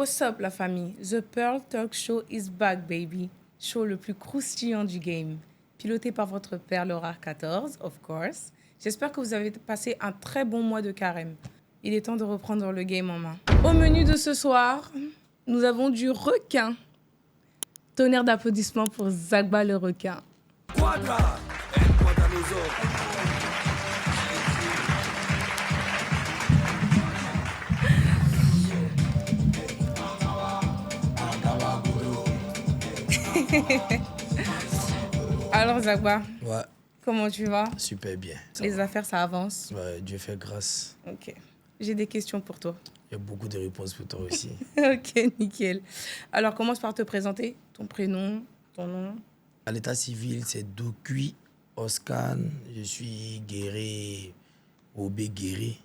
what's up, la famille? The Pearl Talk Show is back, baby. Show le plus croustillant du game. Piloté par votre père, Laura 14, of course. J'espère que vous avez passé un très bon mois de carême. Il est temps de reprendre le game en main. Au menu de ce soir, nous avons du requin. Tonnerre d'applaudissements pour Zagba le requin. Quadra El Quadranoso. Alors Zagba, Ouais, comment tu vas? super bien. Les affaires, ça avance? Ouais, Dieu fait grâce. Ok. J'ai des questions pour toi. Il y a beaucoup de réponses pour toi aussi. Ok, nickel. Alors, commence par te présenter. Ton prénom, ton nom. À l'état civil, c'est Dokui Oscan. Je suis guéri, Obé guéri,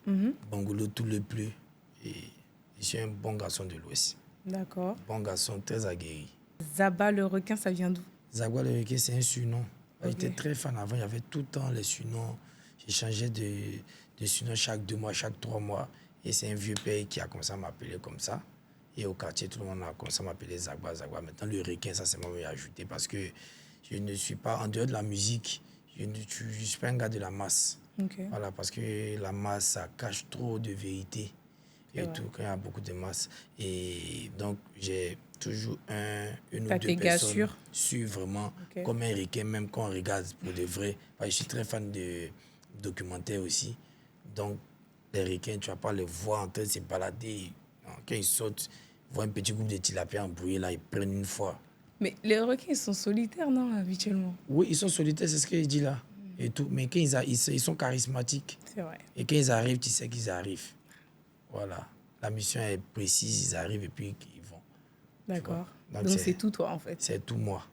Bangolo tout le plus. Et je suis un bon garçon de l'Ouest. D'accord. Bon garçon, très aguerri. Zaba le requin, ça vient d'où? Zagwa le Requin, c'est un surnom. Ok. J'étais très fan avant, il y avait tout le temps les surnoms. J'ai changé de surnom chaque 2 mois, chaque 3 mois. Et c'est un vieux père qui a commencé à m'appeler comme ça. Et au quartier, tout le monde a commencé à m'appeler Zagwa, Zagwa. Maintenant, le requin, ça, c'est moi qui ai ajouté parce que je ne suis pas, en dehors de la musique, je ne suis pas un gars de la masse. Ok. Voilà, parce que la masse, ça cache trop de vérité et Ouais. tout, quand il y a beaucoup de masse. Et donc, j'ai toujours une T'as ou deux tes gars personnes sûrs? sûres vraiment, Ok. comme un requin, même quand on regarde pour de vrai. Parce que je suis très fan de documentaires aussi. Donc, les requins, tu vas pas les voir en train de se balader. Non, quand ils sautent, ils voient un petit groupe de tilapia embrouillés là, ils prennent une fois. Mais les requins, ils sont solitaires, non, habituellement? Oui, ils sont solitaires, c'est ce qu'il dit là. Et tout. Mais quand ils sont charismatiques. C'est vrai. Et quand ils arrivent, tu sais qu'ils arrivent. Voilà. La mission est précise, ils arrivent et puis ils vont. D'accord. Donc, Donc, c'est tout toi, en fait. C'est tout moi.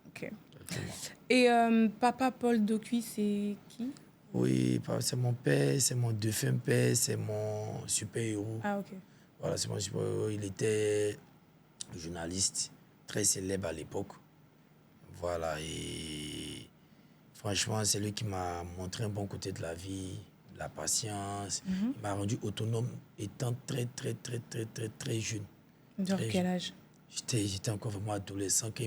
Ok. C'est tout moi. Et papa Paul Dokui, c'est qui? Oui, c'est mon père, c'est mon défunt père, c'est mon super-héros. Ah, ok. Voilà, c'est mon super-héros. Il était journaliste, très célèbre à l'époque. Voilà, et franchement, c'est lui qui m'a montré un bon côté de la vie, de la patience. Il m'a rendu autonome étant très, très, très, très, très, très jeune. Genre Très quel jeune. âge? J'étais encore vraiment adolescent quand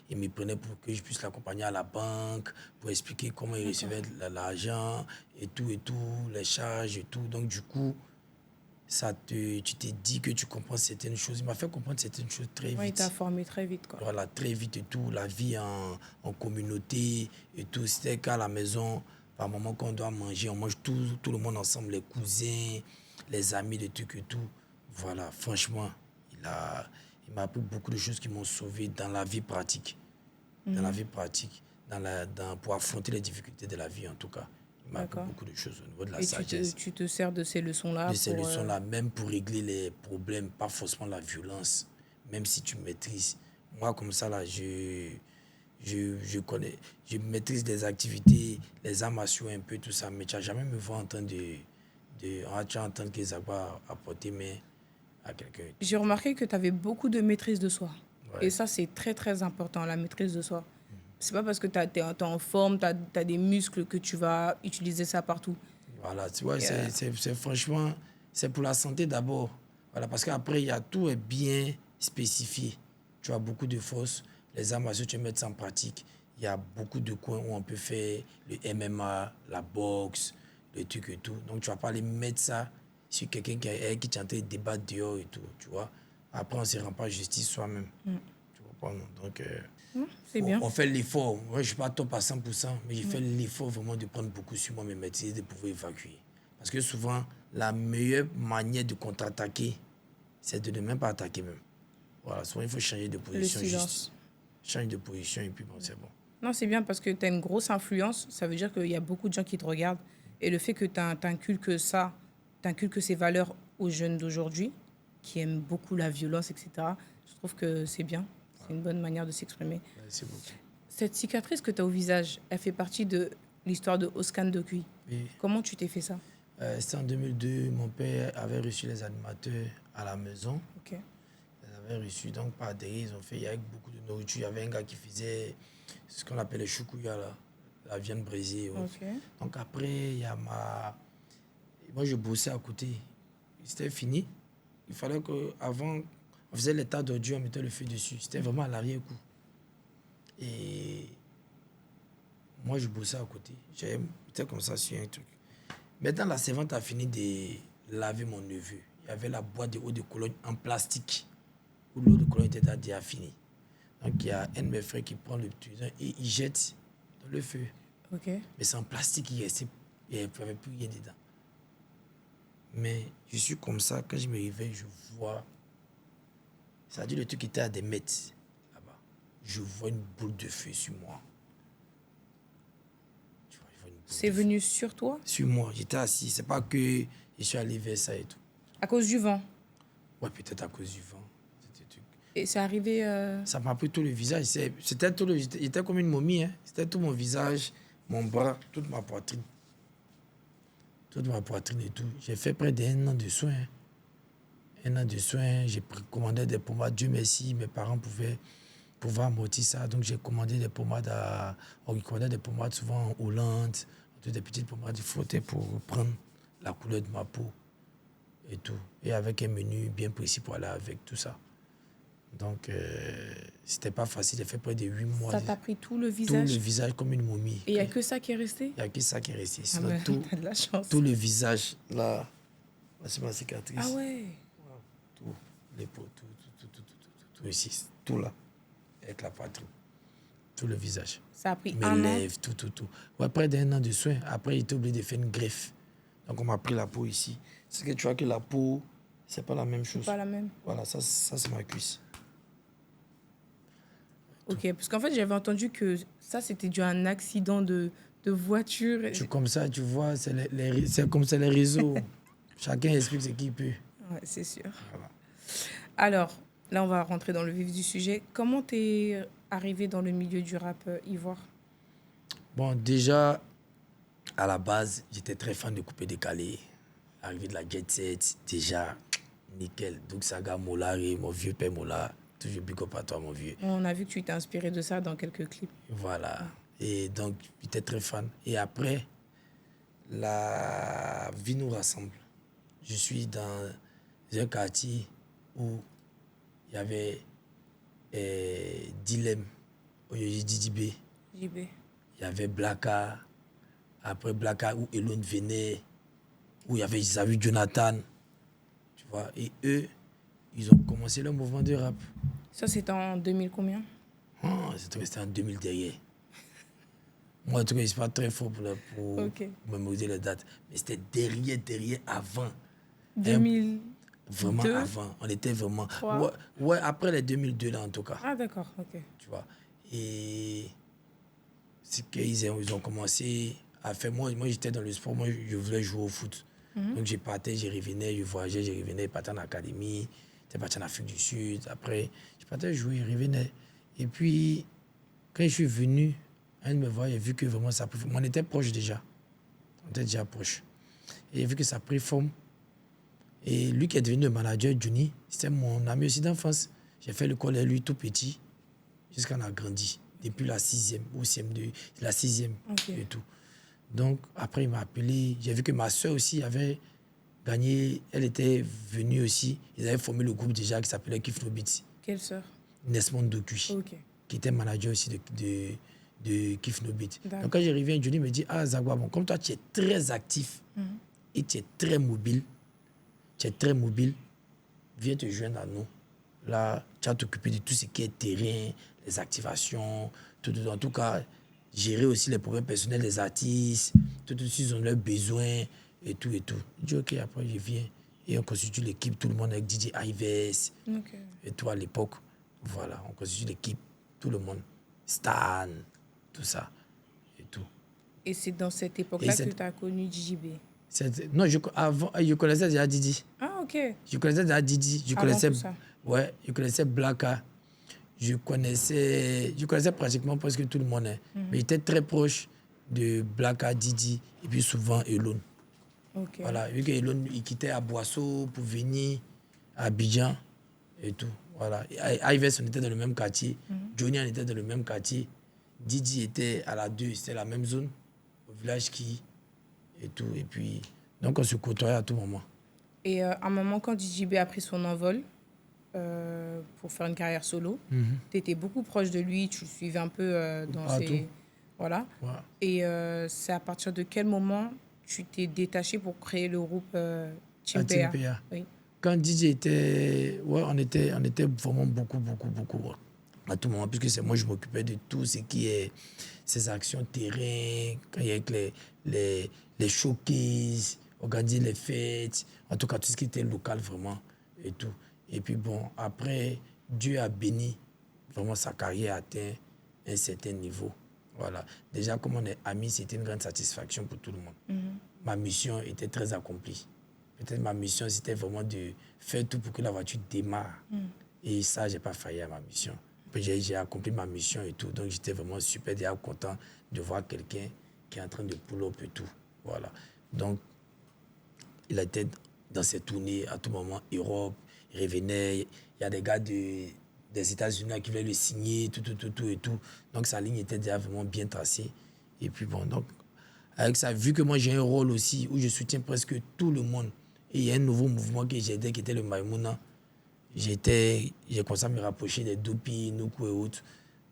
il me prenait pour que je puisse l'accompagner à la banque, pour expliquer comment il recevait l'argent et tout, les charges et tout. Donc, du coup, tu t'es dit que tu comprends certaines choses. Il m'a fait comprendre certaines choses très Ouais, il vite. t'a formé très vite, quoi. Voilà, très vite et tout. La vie en communauté et tout. C'était qu'à la maison, par moment qu'on doit manger, on mange tout le monde ensemble, les cousins, les amis, les trucs et tout. Voilà, franchement, il m'a appris beaucoup de choses qui m'ont sauvé dans la vie pratique. Dans la vie pratique, pour affronter les difficultés de la vie en tout cas. Il m'a appris D'accord. beaucoup de choses au niveau de la Et sagesse. tu te sers de ces leçons-là De ces pour, leçons-là, même pour régler les problèmes, pas forcément la violence, même si tu maîtrises. Moi, comme ça, là, je connais, je maîtrise les activités, les armes à feu un peu, tout ça, mais tu n'as jamais me voir en train tu vas entendre que ça va apporter main à quelqu'un. J'ai remarqué que tu avais beaucoup de maîtrise de soi. Ouais. Et ça, c'est très, très important, la maîtrise de soi. C'est pas parce que tu es en forme, tu as des muscles que tu vas utiliser ça partout. Voilà, tu vois, Yeah. c'est franchement, c'est pour la santé d'abord. Voilà, parce qu'après, tout est bien spécifié. Tu as beaucoup de force, les armes à feu, tu mets ça en pratique. Il y a beaucoup de coins où on peut faire le MMA, la boxe, le truc et tout. Donc, tu vas pas aller mettre ça sur quelqu'un qui est en train de débattre dehors et tout, tu vois. Après, on ne se rend pas justice soi-même. Tu comprends, non? Donc, C'est bien. on fait l'effort. Moi, je ne suis pas top à 100%, mais j'ai fait l'effort vraiment de prendre beaucoup sur moi, mes maîtrises, de pouvoir évacuer. Parce que souvent, la meilleure manière de contre-attaquer, c'est de ne même pas attaquer même. Voilà, souvent, il faut changer de position. Le silence. Juste. Change de position et puis bon, c'est bon. Non, c'est bien parce que tu as une grosse influence. Ça veut dire qu'il y a beaucoup de gens qui te regardent. Et le fait que tu inculques ça, tu inculques ces valeurs aux jeunes d'aujourd'hui, qui aiment beaucoup la violence, etc., je trouve que c'est bien. C'est une bonne manière de s'exprimer. Merci beaucoup. Cette cicatrice que tu as au visage, elle fait partie de l'histoire de Oscan Dokui. Oui. Comment tu t'es fait ça? C'était en 2002, mon père avait reçu les animateurs à la maison. Ok. Ils avaient reçu, donc par derrière, ils ont fait avec beaucoup de nourriture. Il y avait un gars qui faisait ce qu'on appelle le choukouya, là, la viande brisée. Ouais. Ok. Donc après, il y a moi, je bossais à côté. C'était fini. Il fallait qu'avant, On faisait les tas d'ordures, on mettait le feu dessus. C'était vraiment à l'arrière-coup. Et moi, je bossais à côté. J'étais comme ça sur un truc. Maintenant, la servante a fini de laver mon neveu. Il y avait la boîte de eau de Cologne en plastique où l'eau de Cologne était déjà finie. Donc, il y a un de mes frères qui prend le tuyau et il jette dans le feu. Ok. Mais c'est en plastique, il n'y avait plus rien dedans. Mais je suis comme ça, quand je me réveille, je vois. Ça a dit le truc était à des mètres là-bas. Je vois une boule de feu sur moi. Tu vois, je vois une boule C'est de venu sur toi feu sur moi. J'étais assis. C'est pas que je suis allé vers ça et tout. à cause du vent. Ouais, peut-être à cause du vent. Et c'est arrivé... Ça m'a pris tout le visage. J'étais comme une momie. Hein. C'était tout mon visage, mon bras, toute ma poitrine. Toute ma poitrine et tout. J'ai fait près d'un an de soins. Hein. Un an de soins. J'ai commandé des pommades. Dieu merci, mes parents pouvaient amortir ça. Donc j'ai commandé des pommades on commandait des pommades souvent en Hollande. Des petites pommades frottées pour prendre la couleur de ma peau et tout. Et avec un menu bien précis pour aller avec tout ça. Donc, c'était pas facile. J'ai fait près de 8 mois. Ça t'a pris tout le Tout visage le visage comme une momie. Et il n'y a que ça qui est resté Il n'y a que ça qui est resté. Ah Sinon, bah, tout, t'as de la chance. tout le visage, là, c'est ma cicatrice. Ah ouais. Tout, l'épaule, tout ici. Tout là, avec la poitrine. Tout le visage. Ça a pris Mes un an. lèvres, tout. Ouais, près d'un an de soins. Après, j'étais obligé de faire une greffe. Donc, on m'a pris la peau ici. C'est que tu vois que la peau, c'est pas la même chose. Pas la même. Voilà, ça c'est ma cuisse. Ok, parce qu'en fait, j'avais entendu que ça, c'était dû à un accident de voiture. Comme ça, tu vois, c'est comme c'est les réseaux. Chacun explique ce qu'il peut. Ouais, c'est sûr. Voilà. Alors, là, on va rentrer dans le vif du sujet. Comment t'es arrivé dans le milieu du rap ivoire? Bon, déjà, à la base, j'étais très fan de coupé décalé. Arrivé de la Jet Set, déjà, nickel. Donc, Saga Molari, mon vieux père Mola. Toujours big up à toi, mon vieux. On a vu que tu t'es inspiré de ça dans quelques clips. Voilà. Et donc, j'étais très fan. Et après, la vie nous rassemble. Je suis dans un quartier où il y avait Dilem, Oyoji Didibé. JB. Il y avait Blaka. Après Blaka, où Elon venait. Où il y avait Isavu Jonathan. Tu vois. Et eux, ils ont commencé le mouvement de rap. Ça, c'était en 2000 combien? C'était en 2000 derrière. Moi, en tout cas, je ne suis pas très fort pour Ok. mémoriser les dates. Mais c'était derrière, avant. 2000. Vraiment Deux, avant. On était vraiment... trois. Ouais, après les 2002, là, en tout cas. Ah, d'accord, ok. Tu vois. Et c'est qu'ils ont commencé à faire... Moi, j'étais dans le sport. Moi, je voulais jouer au foot. Donc, je partais, je revenais, je voyageais, je revenais, je partais en académie. J'étais parti en Afrique du Sud. Après, je partais jouer, je revenais. Et puis, quand je suis venu, un de me voir, il a vu que vraiment ça a pris forme. On était proches déjà. On était déjà proches. Et il a vu que ça a pris forme. Et lui qui est devenu le manager, Johnny, c'était mon ami aussi d'enfance. J'ai fait l'école avec lui tout petit, jusqu'à on a grandi. Depuis la 6e ou CM2, la 6e Ok. et tout. Donc, après, il m'a appelé. J'ai vu que ma soeur aussi avait gagné. Elle était venue aussi. Ils avaient formé le groupe déjà qui s'appelait Kif No Beats. Quelle sœur? Nesmond Dokuy, Ok. qui était manager aussi de Kif No Beats. D'accord. Donc, quand je reviens, Johnny me dit, ah, Zagwa, bon, comme toi, tu es très actif et tu es très mobile, viens te joindre à nous. Là, tu vas t'occuper de tout ce qui est terrain, les activations, tout. En tout cas, gérer aussi les problèmes personnels des artistes, tout, s'ils ont leurs besoins et tout. Je dis, ok, après, je viens. Et on constitue l'équipe, tout le monde avec DJ Ives Ok. et tout à l'époque. Voilà, on constitue l'équipe, tout le monde. Stan, tout ça et tout. Et c'est dans cette époque-là Et que cette- tu as connu JB. Non, avant, je connaissais déjà Didi. Ah, ok. Je connaissais déjà Didi. Je Avant connaissais, tout ça. ouais, je connaissais Blaka. Je connaissais pratiquement presque tout le monde. Hein. Mais j'étais très proche de Blaka, Didi et puis souvent Elon. Ok. Voilà, vu qu'Elon, il quittait à Boisseau pour venir à Abidjan et tout. Voilà. Ives, on était dans le même quartier. Johnny, on était dans le même quartier. Didi était à la 2, c'était la même zone, au village qui et tout. Et puis, donc on se côtoyait à tout moment. Et à un moment, quand JB a pris son envol, pour faire une carrière solo. Mhm. Tu étais beaucoup proche de lui, tu le suivais un peu dans Partout. ses... Voilà. Ouais. Et c'est à partir de quel moment tu t'es détaché pour créer le groupe À Team Chimpea? PA. Oui. Quand DJ était... Ouais, on était vraiment beaucoup. À tout moment, puisque c'est moi, je m'occupais de tout ce qui est ces actions terrain, quand il y a les showcases, organiser les fêtes, en tout cas, tout ce qui était local vraiment et tout. Et puis bon, après, Dieu a béni, vraiment sa carrière a atteint un certain niveau. Voilà. Déjà, comme on est amis, c'était une grande satisfaction pour tout le monde. Ma mission était très accomplie. Peut-être ma mission, c'était vraiment de faire tout pour que la voiture démarre. Et ça, je n'ai pas failli à ma mission. Puis j'ai accompli ma mission et tout. Donc, j'étais vraiment super déjà content de voir quelqu'un qui est en train de pull-up et tout. Voilà. Donc, il était dans ses tournées à tout moment, Europe, il revenait. Il y a des gars des États-Unis qui voulaient le signer, tout et tout. Donc, sa ligne était déjà vraiment bien tracée. Et puis, bon, donc, avec ça, vu que moi, j'ai un rôle aussi où je soutiens presque tout le monde, et il y a un nouveau mouvement que j'ai aidé qui était le Maïmouna, j'ai commencé à me rapprocher des Dopi, Nuku et autres.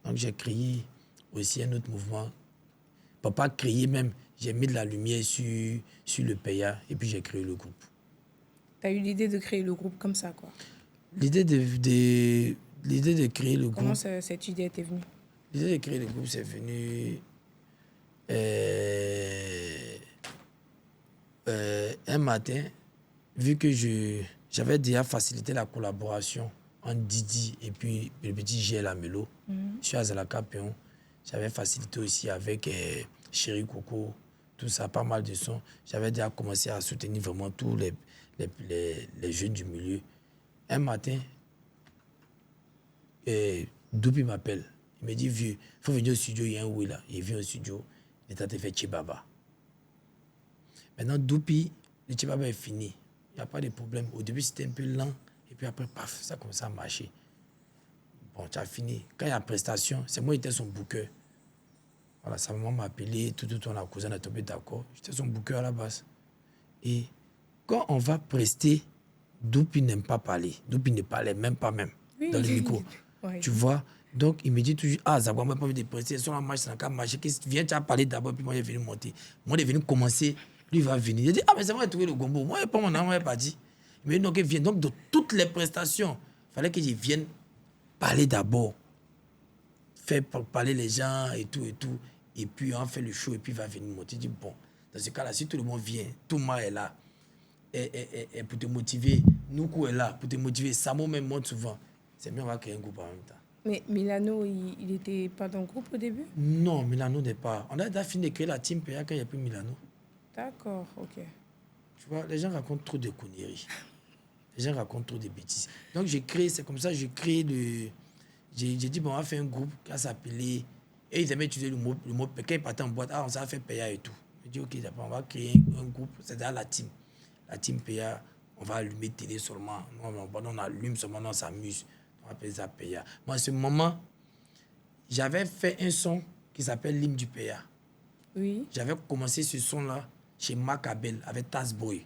Donc, j'ai créé aussi un autre mouvement. Pas créé même, j'ai mis de la lumière sur le PA et puis j'ai créé le groupe. Tu as eu l'idée de créer le groupe comme ça, quoi. L'idée de créer le Comment groupe... cette idée était venue? L'idée de créer le groupe, c'est venu... un matin, vu que j'avais déjà facilité la collaboration entre Didi et puis le petit G. Lamelo, je suis à Zalaka Péon. J'avais facilité aussi avec Chéri Coco, tout ça, pas mal de sons. J'avais déjà commencé à soutenir vraiment tous les jeunes du milieu. Un matin, Doupi m'appelle. Il me dit, vieux, il faut venir au studio, il y a un oui là. Il vient au studio, il est en train de faire Tchibaba. Maintenant, Doupi, le Tchibaba est fini. Il n'y a pas de problème. Au début, c'était un peu lent. Et puis après, paf, ça commence à marcher. Bon, tu as fini. Quand il y a prestation, c'est moi qui étais son booker. Voilà, sa maman m'a appelé, tout, on a causé, on a tombé d'accord. J'étais son booker à la base. Et quand on va prester, Doupi n'aime pas parler. Doupi ne parlait même pas dans le micro. Ouais. Tu vois? Donc, il me dit toujours, ah, Zagwa, moi, pas envie de prester. Sur la marche, c'est encore marché. Viens, tu as parlé d'abord, puis moi, je vais venir monter. Moi, je vais venir commencer. Lui, il va venir. Il dit, ah, mais c'est moi qui ai trouvé le gombo. Moi, pas mon nom, il est parti. Il me dit, donc, il vient. Donc, de toutes les prestations, il fallait que je vienne parler d'abord. Faire parler les gens et tout. Et puis, on fait le show et puis il va venir monter. Il dit, bon, dans ce cas-là, si tout le monde vient, tout le monde est là. Et pour te motiver, Nuku est là. Pour te motiver, Samo même monte souvent. C'est mieux, on va créer un groupe en même temps. Mais Milano, il n'était pas dans le groupe au début? Non, Milano n'est pas. On a déjà fini de créer la team PA quand il n'y a plus Milano. D'accord, ok. Tu vois, les gens racontent trop de conneries. Les gens racontent trop de bêtises. Donc, j'ai créé, c'est comme ça, j'ai créé le... J'ai dit, bon, on va faire un groupe qui s'appelait... Et ils aimaient utiliser le mot quand ils partaient en boîte, ah, on s'est fait PA et tout. J'ai dit, ok, on va créer un groupe, c'est-à-dire la team. La team PA, on va allumer télé seulement. On allume seulement, on s'amuse. On va appeler ça PA. Moi, à ce moment, j'avais fait un son qui s'appelle l'hymne du PA. Oui. J'avais commencé ce son-là chez Macabel avec Tazboy.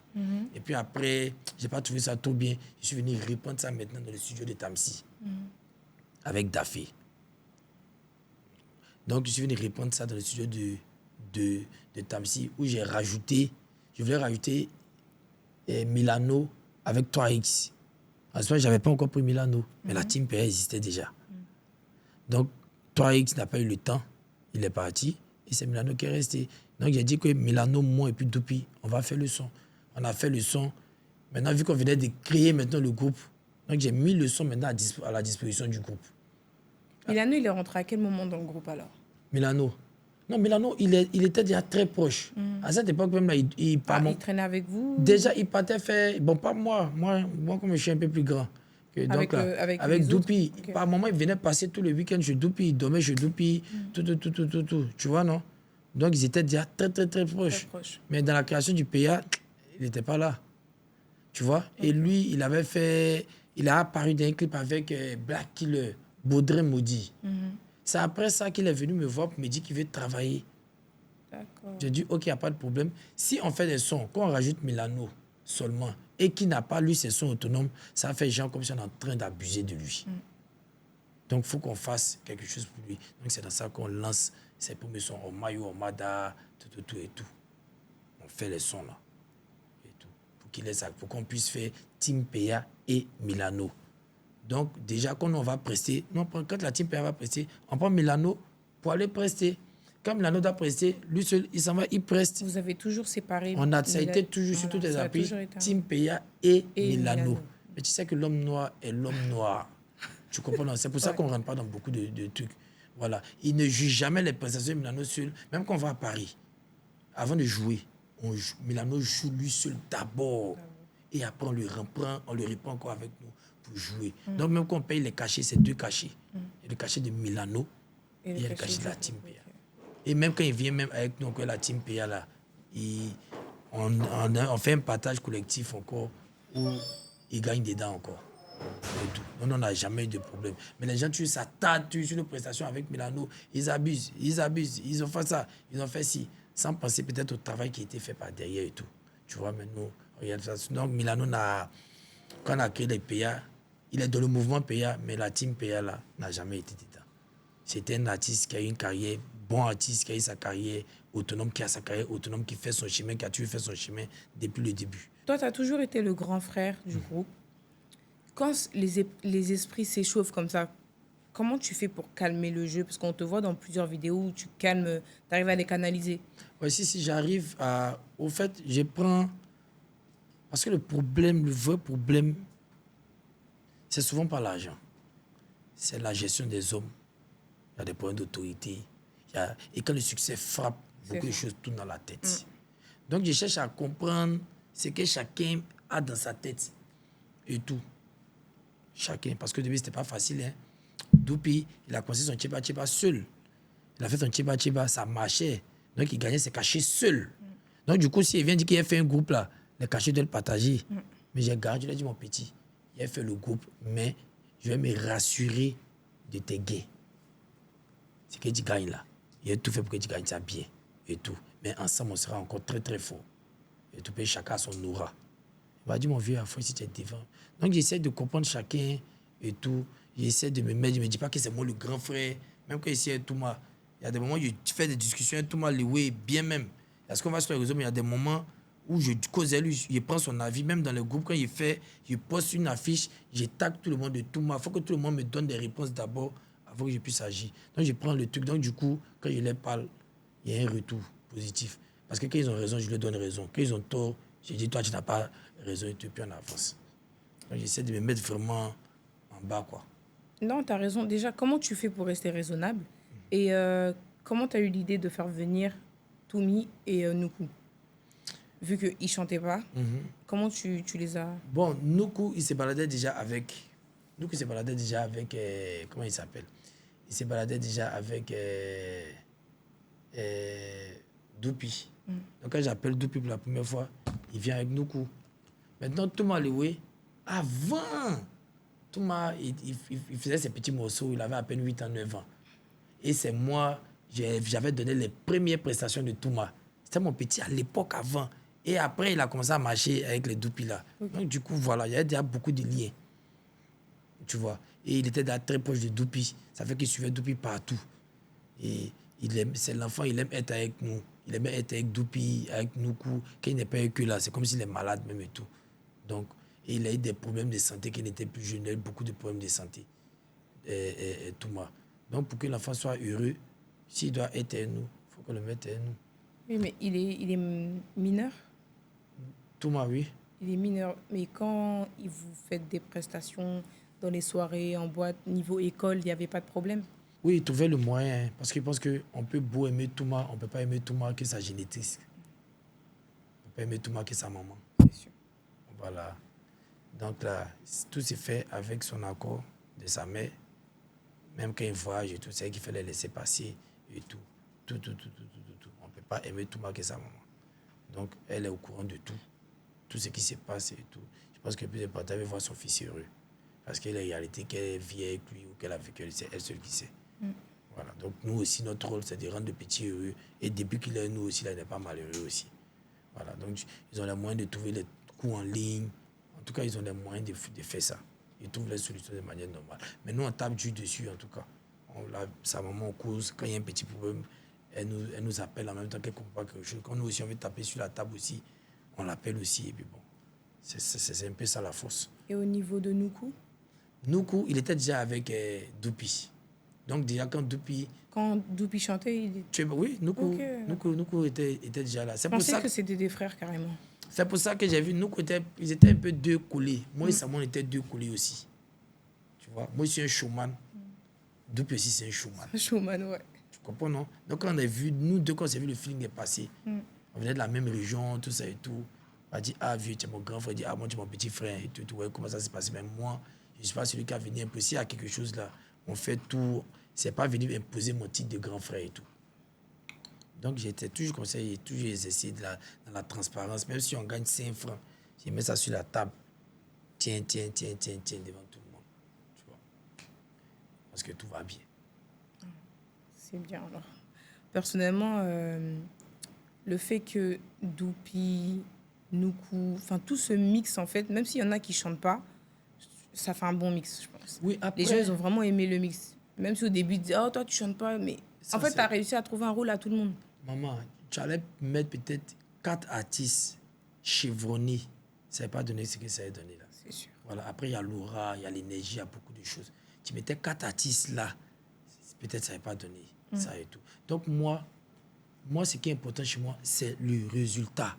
Et puis après, je n'ai pas trouvé ça trop bien. Je suis venu répondre ça maintenant dans le studio de Tamsi avec Dafé. Donc, je suis venu répondre ça dans le studio de Tamsi où je voulais rajouter Milano avec 3X. À ce moment, je n'avais pas encore pris Milano, mais la team PA existait déjà. Donc, 3X n'a pas eu le temps, il est parti, et c'est Milano qui est resté. Donc, j'ai dit que Milano, moi et puis Doupi, on va faire le son. On a fait le son. Maintenant, vu qu'on venait de créer maintenant le groupe, donc j'ai mis le son maintenant à la disposition du groupe. Milano, il est rentré à quel moment dans le groupe alors? Milano. Non, Milano, il était déjà très proche. À cette époque même, là, il traînait avec vous? Déjà, il partait faire... Bon, pas moi. Moi, comme je suis un peu plus grand. Avec Doupi. Okay. Par moment, il venait passer tous les week-ends chez Doupi. Il dormait chez Doupi. Tout. Tu vois, non? Donc, ils étaient déjà très proches. Mais dans la création du PA, il n'était pas là. Tu vois? Okay. Et lui, il a apparu dans un clip avec Black Killer, Baudrey Maudit. C'est après ça qu'il est venu me voir pour me dire qu'il veut travailler. J'ai dit, ok, il n'y a pas de problème. Si on fait des sons, quand on rajoute Milano seulement, et qui n'a pas, lui, ses sons autonomes, ça fait genre comme si on est en train d'abuser de lui. Donc, il faut qu'on fasse quelque chose pour lui. Donc, c'est dans ça qu'on lance ses premiers sons, Omayo, Omada, tout et tout. On fait les sons là. Et tout. Pour qu'on puisse faire Team PA et Milano. Donc, déjà, quand on va prester, quand la Team PA va prester, on prend Milano pour aller prester. Quand Milano doit prester, lui seul, il s'en va, il preste. Vous avez toujours séparé. Ça a été toujours sur toutes les appuis, Team PA et Milano. Mais tu sais que l'homme noir est l'homme noir. Tu comprends? C'est pour ça qu'on ne rentre pas dans beaucoup de trucs. Voilà. Il ne juge jamais les prestations de Milano seul. Même quand on va à Paris, avant de jouer, Milano joue lui seul d'abord. Et après, on le reprend encore avec nous pour jouer. Donc, même quand on paye les cachets, c'est 2 cachets. Il y a le cachet de Milano et il y a le cachet de la Team PA. Et même quand il vient même avec nous, la Team PA, là, on fait un partage collectif encore où il gagne dedans encore. Et tout. On n'a jamais eu de problème. Mais les gens, tu s'attardent sur nos prestations avec Milano. Ils abusent. Ils ont fait ça, ils ont fait ci. Sans penser peut-être au travail qui a été fait par derrière et tout. Tu vois, maintenant, regarde ça. Donc, Milano, quand on a créé les PA, il est dans le mouvement PA, mais la Team PA, là, n'a jamais été dedans. C'était un artiste qui a eu une carrière, bon artiste qui a eu sa carrière autonome, qui a sa carrière autonome, qui fait son chemin, qui a toujours fait son chemin depuis le début. Toi, tu as toujours été le grand frère du groupe. Quand les esprits s'échauffent comme ça, comment tu fais pour calmer le jeu? Parce qu'on te voit dans plusieurs vidéos où tu calmes, tu arrives à les canaliser. Oui, si j'arrive à... Au fait, je prends... Parce que le vrai problème, c'est souvent pas l'argent. C'est la gestion des hommes. Il y a des problèmes d'autorité. Et quand le succès frappe, beaucoup de choses tournent dans la tête. Donc, je cherche à comprendre ce que chacun a dans sa tête. Et tout. Chacun. Parce que au début, ce n'était pas facile. Hein. Doupi, il a commencé son tchéba seul. Il a fait son tchéba, ça marchait. Donc, il gagnait ses cachets seul. Donc, du coup, s'il vient dire qu'il a fait un groupe là, les cachets doivent le partager. Mais j'ai garanti, je lui ai dit, mon petit, il a fait le groupe, mais je vais me rassurer de tes gains. C'est que tu gagnes là. Il a tout fait pour que tu gagnes ça bien. Et tout. Mais ensemble, on sera encore très, très fort. Et tout, puis chacun a son aura. Il m'a dit, mon vieux, à fois, si tu es devant. Donc, j'essaie de comprendre chacun et tout. J'essaie de me mettre. Je ne me dis pas que c'est moi le grand frère. Même quand ici, Touma, il y a des moments où je fais des discussions avec Touma, Léoué, bien même. Parce qu'on va sur les réseaux, mais il y a des moments où je cause avec lui, je prends son avis. Même dans le groupe, quand il fait, je poste une affiche, je tag tout le monde de Touma. Il faut que tout le monde me donne des réponses d'abord avant que je puisse agir. Donc, je prends le truc. Donc, du coup, quand je leur parle, il y a un retour positif. Parce que quand ils ont raison, je leur donne raison. Quand ils ont tort, je dis, toi, tu n'as pas raison, et puis on avance. Donc, j'essaie de me mettre vraiment en bas, quoi. Non, tu as raison. Déjà, comment tu fais pour rester raisonnable? Et comment tu as eu l'idée de faire venir Toumi et Nuku? Vu qu'ils ne chantaient pas, comment tu les as... Bon, Nuku, il s'est baladé déjà avec... comment il s'appelle? Il s'est baladé déjà avec Doupi. Donc, quand j'appelle Doupi pour la première fois, il vient avec Nuku. Maintenant, Touma Léoué, avant, Touma, il faisait ses petits morceaux, il avait à peine 8 ans, 9 ans. Et c'est moi, j'avais donné les premières prestations de Touma. C'était mon petit à l'époque avant. Et après, il a commencé à marcher avec les Doupi là. Donc, du coup, voilà, il y avait déjà beaucoup de liens. Tu vois. Et il était très proche de Doupi. Ça fait qu'il suivait Doupi partout. Et c'est l'enfant, il aime être avec nous. Il aime être avec Doupi, avec Nuku. Quand il n'est pas avec eux là, c'est comme s'il est malade même et tout. Donc, et il a eu des problèmes de santé quand il était plus jeune. Il a eu beaucoup de problèmes de santé. Touma. Donc, pour que l'enfant soit heureux, s'il doit être avec nous, il faut qu'on le mette avec nous. Oui, mais il est mineur? Touma, oui. Il est mineur. Mais quand vous faites des prestations dans les soirées, en boîte, niveau école, il n'y avait pas de problème? Oui, il trouvait le moyen. Parce qu'il pense qu'on peut beau aimer Touma, on ne peut pas aimer Touma que sa génétique. On peut aimer Touma que sa maman. Bien sûr. Voilà. Donc là, tout s'est fait avec son accord de sa mère. Même quand il voyage et tout, c'est qu'il fallait laisser passer et tout. Tout. On ne peut pas aimer Touma que sa maman. Donc, elle est au courant de tout. Tout ce qui se passe et tout. Je pense que le plus important, elle veut voir son fils heureux. Parce que la réalité qu'elle vit avec lui ou qu'elle a vécu, c'est elle seule qui sait. Voilà. Donc, nous aussi, notre rôle, c'est de rendre le petit heureux. Et depuis qu'il est nous aussi, là, il n'est pas malheureux aussi. Voilà. Donc, ils ont les moyens de trouver les cours en ligne tout cas, ils ont les moyens de faire ça. Ils trouvent les solutions de manière normale. Mais nous, on tape du dessus, en tout cas. Sa maman cause, quand il y a un petit problème, elle nous appelle en même temps qu'elle comprend quelque chose. Quand nous aussi, on veut taper sur la table aussi, on l'appelle aussi. Et puis bon, c'est un peu ça la force. Et au niveau de Nuku? Nuku, il était déjà avec Doupi. Donc déjà, quand Doupi... Quand Doupi chantait, Oui, Nuku, Okay. Nuku était déjà là. Je pensais que c'était des frères carrément. C'est pour ça que j'ai vu Nuku, ils étaient un peu deux collés. Moi et Samon, on était deux collés aussi. Tu vois, moi, je suis un showman. Doupi aussi, c'est un showman. Showman, ouais. Tu comprends, non? Donc, quand on a vu, nous deux, quand on s'est vu, le feeling est passé. On venait de la même région, tout ça et tout. On a dit, ah, vieux, tu es mon grand frère. Il dit, ah, moi, tu es mon petit frère et tout. Ouais, comment ça s'est passé? Mais moi, je ne suis pas celui qui a venu imposer à quelque chose là. On fait tout. C'est pas venu imposer mon titre de grand frère et tout. Donc, j'étais toujours comme ça, j'ai toujours essayé dans la transparence. Même si on gagne 5 francs, je mets ça sur la table. Tiens, devant tout le monde. Tu vois? Parce que tout va bien. C'est bien alors. Personnellement, le fait que Doupi, Nuku, enfin tout ce mix en fait, même s'il y en a qui chantent pas, ça fait un bon mix, je pense. Oui, après, les gens, ils ont vraiment aimé le mix. Même si au début, ils disaient, oh, toi, tu chantes pas, mais ça, en fait, tu as réussi à trouver un rôle à tout le monde. Maman, tu allais mettre peut-être 4 artistes chevronnés. Ça n'a pas donné ce que ça a donné là. C'est sûr. Voilà. Après, il y a l'aura, il y a l'énergie, il y a beaucoup de choses. Tu mettais 4 artistes là, peut-être ça n'avait pas donné ça et tout. Donc moi, ce qui est important chez moi, c'est le résultat.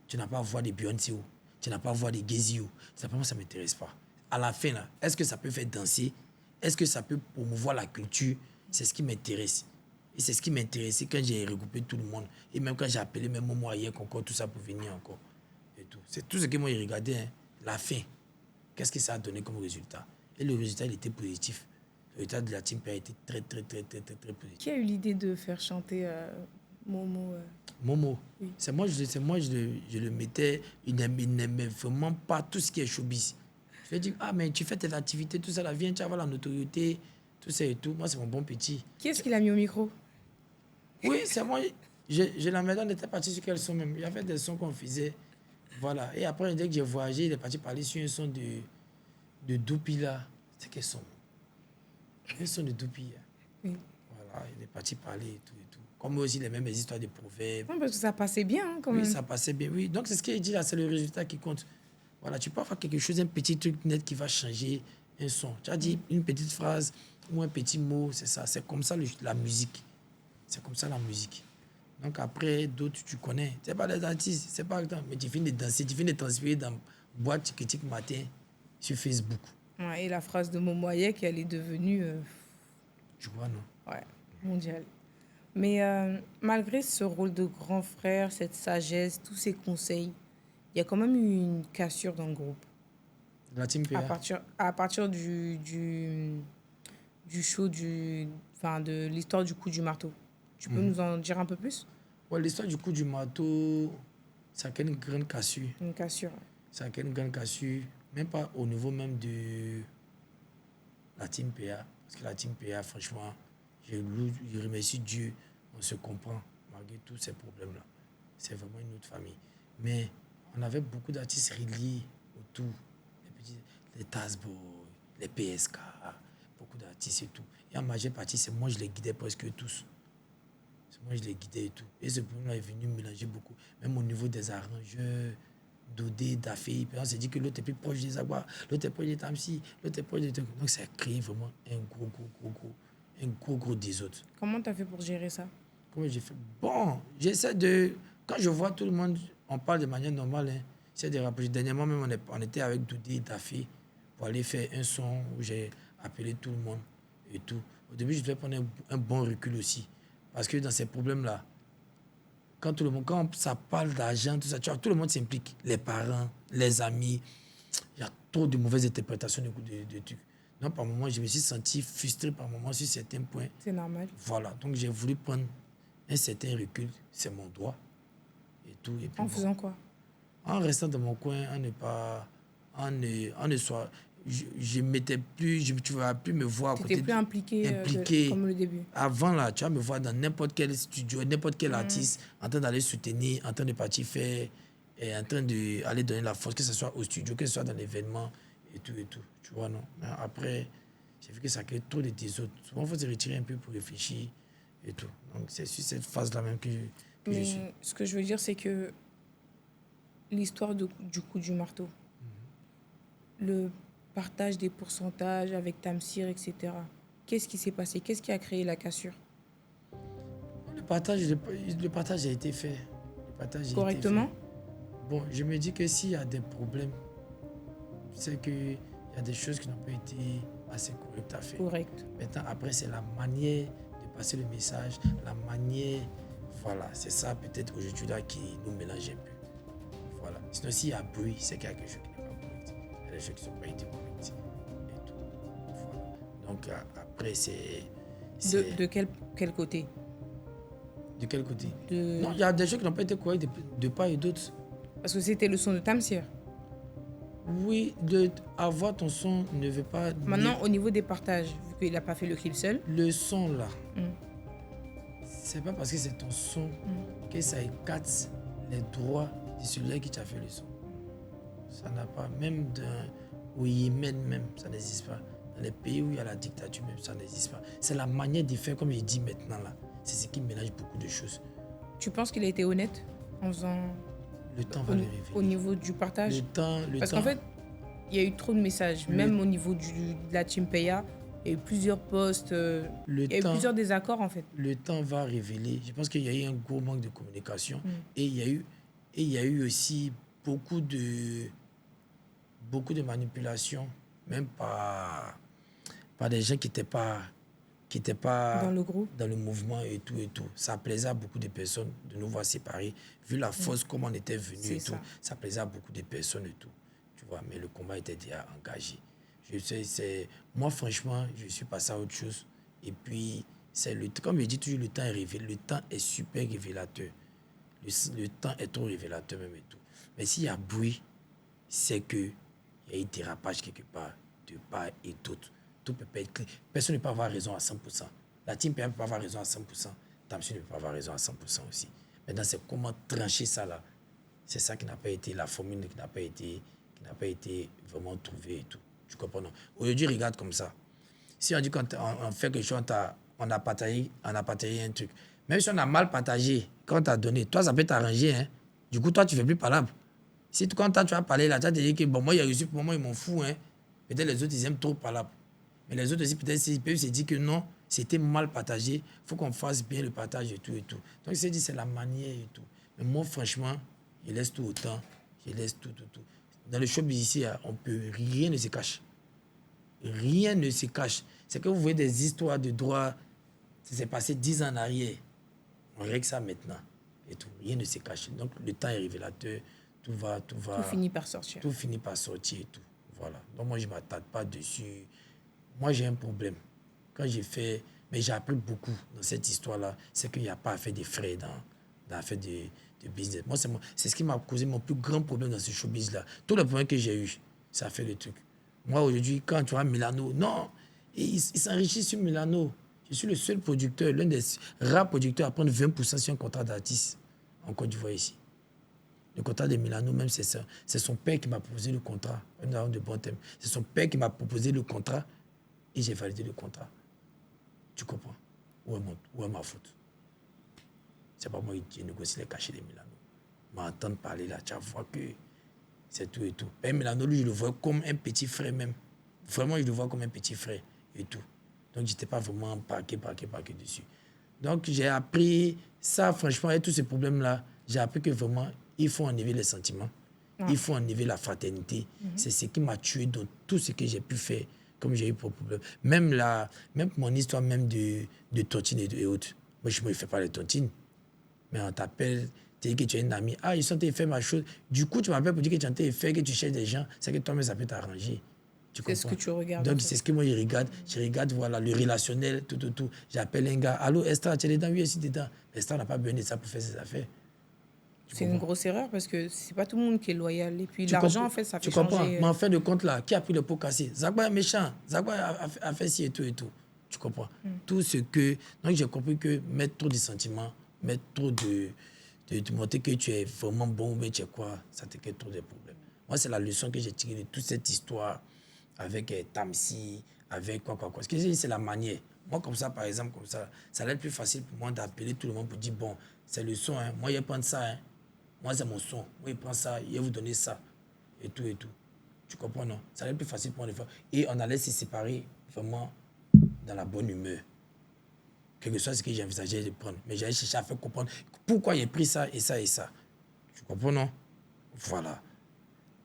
Tu n'as pas à voir des Beyoncé, tu n'as pas à voir des Gezi. Simplement, ça ne m'intéresse pas. À la fin, là, est-ce que ça peut faire danser? Est-ce que ça peut promouvoir la culture? C'est ce qui m'intéresse. Et c'est ce qui m'intéressait quand j'ai regroupé tout le monde. Et même quand j'ai appelé même mon moyen, encore tout ça pour venir encore. Et tout. C'est tout ce que moi j'ai regardé. Hein. La fin. Qu'est-ce que ça a donné comme résultat? Et le résultat, il était positif. Le résultat de la team a été très positif. Qui a eu l'idée de faire chanter Momo Momo. Oui. C'est moi, je le mettais. Il n'aimait vraiment pas tout ce qui est showbiz. Je lui ai dit, ah, mais tu fais tes activités, tout ça, là, viens, tu vas avoir la notoriété, tout ça et tout. Moi, c'est mon bon petit. Qui est-ce qui l'a mis au micro? Oui, c'est moi. Je la mettais, on était parti sur quel son même. Il y avait des sons qu'on faisait. Voilà. Et après, dès que j'ai voyagé, il est parti parler sur un son de Doupi là. C'est quel son? Un son de Doupi. Oui. Voilà, il est parti parler et tout. Comme aussi, les mêmes histoires de proverbes. Non, parce que ça passait bien, hein, quand même. Oui, ça passait bien. Oui, donc c'est ce qu'il dit là, c'est le résultat qui compte. Voilà, tu peux faire quelque chose, un petit truc net qui va changer un son. Tu as dit une petite phrase ou un petit mot, c'est ça. C'est comme ça la musique. C'est comme ça la musique. Donc après, d'autres, tu connais. C'est pas des artistes, c'est pas le temps. Mais tu finis de danser, tu finis de transpirer dans boîte critique matin sur Facebook. Ouais, et la phrase de Momoyek, elle est devenue Tu vois, non? ouais, mondiale. Mais malgré ce rôle de grand frère, cette sagesse, tous ces conseils, il y a quand même eu une cassure dans le groupe. La team PA. À partir du show, de l'histoire du coup du marteau. Tu peux nous en dire un peu plus? Ouais, l'histoire du coup du marteau, ça a été une grande cassure. Une cassure. Ça a été une grande cassure, même pas au niveau même de la team PA. Parce que la team PA, franchement, je remercie Dieu, on se comprend malgré tous ces problèmes-là. C'est vraiment une autre famille. Mais on avait beaucoup d'artistes reliés autour. Les Tazboy, les PSK, beaucoup d'artistes et tout. Et en majeure partie, c'est moi je les guidais presque tous. C'est moi je les guidais et tout. Et ce problème-là est venu mélanger beaucoup. Même au niveau des arrangeurs, Dodé, Dafé, on s'est dit que l'autre est plus proche des Agua, l'autre est proche des Tamsi, l'autre est proche des... Donc ça a créé vraiment un gros désordre. Comment tu as fait pour gérer ça? Comment j'ai fait? Bon, j'essaie de... Quand je vois tout le monde, on parle de manière normale, hein, j'essaie de rapprocher. Dernièrement, même, on était avec Dodé et Dafé pour aller faire un son où j'ai appelé tout le monde et tout. Au début, je devais prendre un bon recul aussi. Parce que dans ces problèmes-là, quand ça parle d'argent, tout ça, tu vois, tout le monde s'implique. Les parents, les amis. Il y a trop de mauvaises interprétations de trucs. Donc, par moments, je me suis senti frustré par moments sur certains points. C'est normal. Voilà. Donc, j'ai voulu prendre un certain recul. C'est mon droit. Et tout. Et puis, en faisant quoi? En restant dans mon coin, je m'étais plus, tu ne vas plus me voir à côté. Tu n'étais plus impliqué comme le début. Avant, là, tu vas me voir dans n'importe quel studio, n'importe quel artiste, en train d'aller soutenir, en train de partir faire est en train d'aller donner la force, que ce soit au studio, que ce soit dans l'événement et tout, tu vois, non. Mais après, j'ai vu que ça crée trop de désordre. Souvent, il faut se retirer un peu pour réfléchir et tout. Donc, c'est sur cette phase-là même que je suis. Mais ce que je veux dire, c'est que l'histoire du coup du marteau, le partage des pourcentages avec Tamsir, etc. Qu'est-ce qui s'est passé? Qu'est-ce qui a créé la cassure? Le partage a été fait. Le partage a été Correctement? fait. Bon, je me dis que s'il y a des problèmes, c'est qu'il y a des choses qui n'ont pas été assez correctes à faire. Correct. Maintenant, après, c'est la manière de passer le message, la manière, voilà, c'est ça peut-être aujourd'hui là qui nous mélange un peu. Voilà. Sinon, s'il y a bruit, c'est qu'il y a quelque chose qui n'est pas correct. Il y a des choses qui n'ont pas été correctes. Et tout. Voilà. Donc, après, c'est... De quel côté? De quel côté? De... Non, il y a des choses qui n'ont pas été correctes de part et d'autre. Parce que c'était le son de Tamsir. Oui, avoir ton son ne veut pas... Maintenant, au niveau des partages, vu qu'il n'a pas fait le clip seul. Le son là, Mm. c'est pas parce que c'est ton son que ça écarte les droits de celui qui t'a fait le son. Ça n'a pas, même au Yémen même, ça n'existe pas. Dans les pays où il y a la dictature même, ça n'existe pas. C'est la manière de faire, comme je dis maintenant là. C'est ce qui mélange beaucoup de choses. Tu penses qu'il a été honnête en faisant... Le temps va le révéler. Au niveau du partage? Parce qu'en fait, il y a eu trop de messages. Même au niveau de la Team Peya, il y a eu plusieurs posts, il y a eu plusieurs désaccords en fait. Le temps va révéler. Je pense qu'il y a eu un gros manque de communication. Et il y a eu aussi beaucoup de manipulations, même par des gens qui n'étaient pas Dans le groupe. dans le mouvement et tout. Ça plaisait à beaucoup de personnes de nous voir séparés. Vu la force, comme on était venus et tout, ça plaisait à beaucoup de personnes et tout. Tu vois, mais le combat était déjà engagé. Moi, franchement, je suis passé à autre chose. Et puis, comme je dis toujours, le temps est révélateur. Le temps est super révélateur. Le temps est trop révélateur même et tout. Mais s'il y a bruit, c'est qu'il y a eu dérapage quelque part, de part et d'autre. Tout peut pas être clair. Personne ne peut avoir raison à 100%. La team ne peut pas avoir raison à 100%. Tamsir ne peut pas avoir raison à 100% aussi. Maintenant, c'est comment trancher ça là. C'est ça qui n'a pas été, la formule qui n'a pas été vraiment trouvée et tout. Tu comprends, non? Aujourd'hui, regarde comme ça. Si on dit qu'on fait quelque chose, on a partagé un truc. Même si on a mal partagé, quand on t'a donné, toi, ça peut t'arranger. Hein? Du coup, toi, tu ne fais plus parler. Si quand tu vas parler là, tu vas te dire que bon, moi, il a reçu, pour moi, ils m'en foutent. Hein? Peut-être les autres, ils aiment trop parler. Mais les autres aussi, peut-être, ils peuvent se dire que non, c'était mal partagé. Il faut qu'on fasse bien le partage et tout. Donc, c'est dit, c'est la manière et tout. Mais moi, franchement, je laisse tout autant. Je laisse tout. Dans le showbiz ici, rien ne se cache. Rien ne se cache. C'est que vous voyez des histoires de droit, ça s'est passé 10 ans en arrière. On règle ça maintenant. Et tout. Rien ne se cache. Donc, le temps est révélateur. Tout finit par sortir. Tout finit par sortir et tout. Voilà. Donc, moi, je ne m'attarde pas dessus. Moi, j'ai un problème. Quand j'ai fait... Mais j'ai appris beaucoup dans cette histoire-là. C'est qu'il n'y a pas à faire des frais dans l'affaire de business. Moi, c'est ce qui m'a causé mon plus grand problème dans ce showbiz-là. Tous les problèmes que j'ai eu, ça fait le truc. Moi, aujourd'hui, quand tu vois Milano, non, il s'enrichit sur Milano. Je suis le seul producteur, l'un des rares producteurs à prendre 20% sur un contrat d'artiste en Côte d'Ivoire ici. Le contrat de Milano, même, c'est son père qui m'a proposé le contrat. Nous avons de bons thèmes. C'est son père qui m'a proposé le contrat et j'ai validé le contrat. Tu comprends? Où est ma faute? C'est pas moi qui ai négocié les cachets de Milano. M'entendre parler là, tu vas voir que c'est tout et tout. Et Milano, lui, je le vois comme un petit frère même. Vraiment, je le vois comme un petit frère et tout. Donc, je n'étais pas vraiment parqué dessus. Donc, j'ai appris ça, franchement, et tous ces problèmes-là, j'ai appris que vraiment, il faut enlever les sentiments. Il faut enlever la fraternité. C'est ce qui m'a tué dans tout ce que j'ai pu faire, comme j'ai eu pour problème. Même mon histoire même de tontine et autres. Moi, je ne me fais pas les tontines. Mais on t'appelle, tu dis que tu es une amie. Ah, ils sont en train de faire ma chose. Du coup, tu m'appelles pour dire que tu es en train de faire, que tu cherches des gens. C'est que toi-même, ça peut t'arranger. C'est ce que tu regardes. Donc, c'est ce que moi, je regarde. Je regarde, voilà, le relationnel, tout. J'appelle un gars. Allô, Esther, tu es dedans? Oui, je suis dedans. Esther n'a pas besoin de ça pour faire ses affaires. C'est une grosse erreur parce que c'est pas tout le monde qui est loyal. Et puis l'argent, en fait, ça fait changer... Tu comprends? Mais en fin de compte, là, qui a pris le pot cassé? Zagba est méchant. Zagba a fait ci et tout. Tu comprends? Tout ce que... Donc, j'ai compris que mettre trop de sentiments, mettre trop de te montrer que tu es vraiment bon, mais tu es quoi, ça te crée trop de problèmes. Moi, c'est la leçon que j'ai tirée de toute cette histoire avec Tamsi, avec quoi. Ce que j'ai dit, c'est la manière. Moi, comme ça, par exemple, comme ça va être plus facile pour moi d'appeler tout le monde pour dire, bon, c'est le son, hein. Moi, je vais prendre ça, hein. Moi, c'est mon son. Moi, je prends ça, je vais vous donner ça. Et tout, et tout. Tu comprends, non? Ça va être plus facile pour moi de faire. Et on allait se séparer vraiment dans la bonne humeur. Quelque chose que j'ai envisagé de prendre. Mais j'ai cherché à faire comprendre pourquoi j'ai pris ça et ça et ça. Tu comprends, non? Voilà.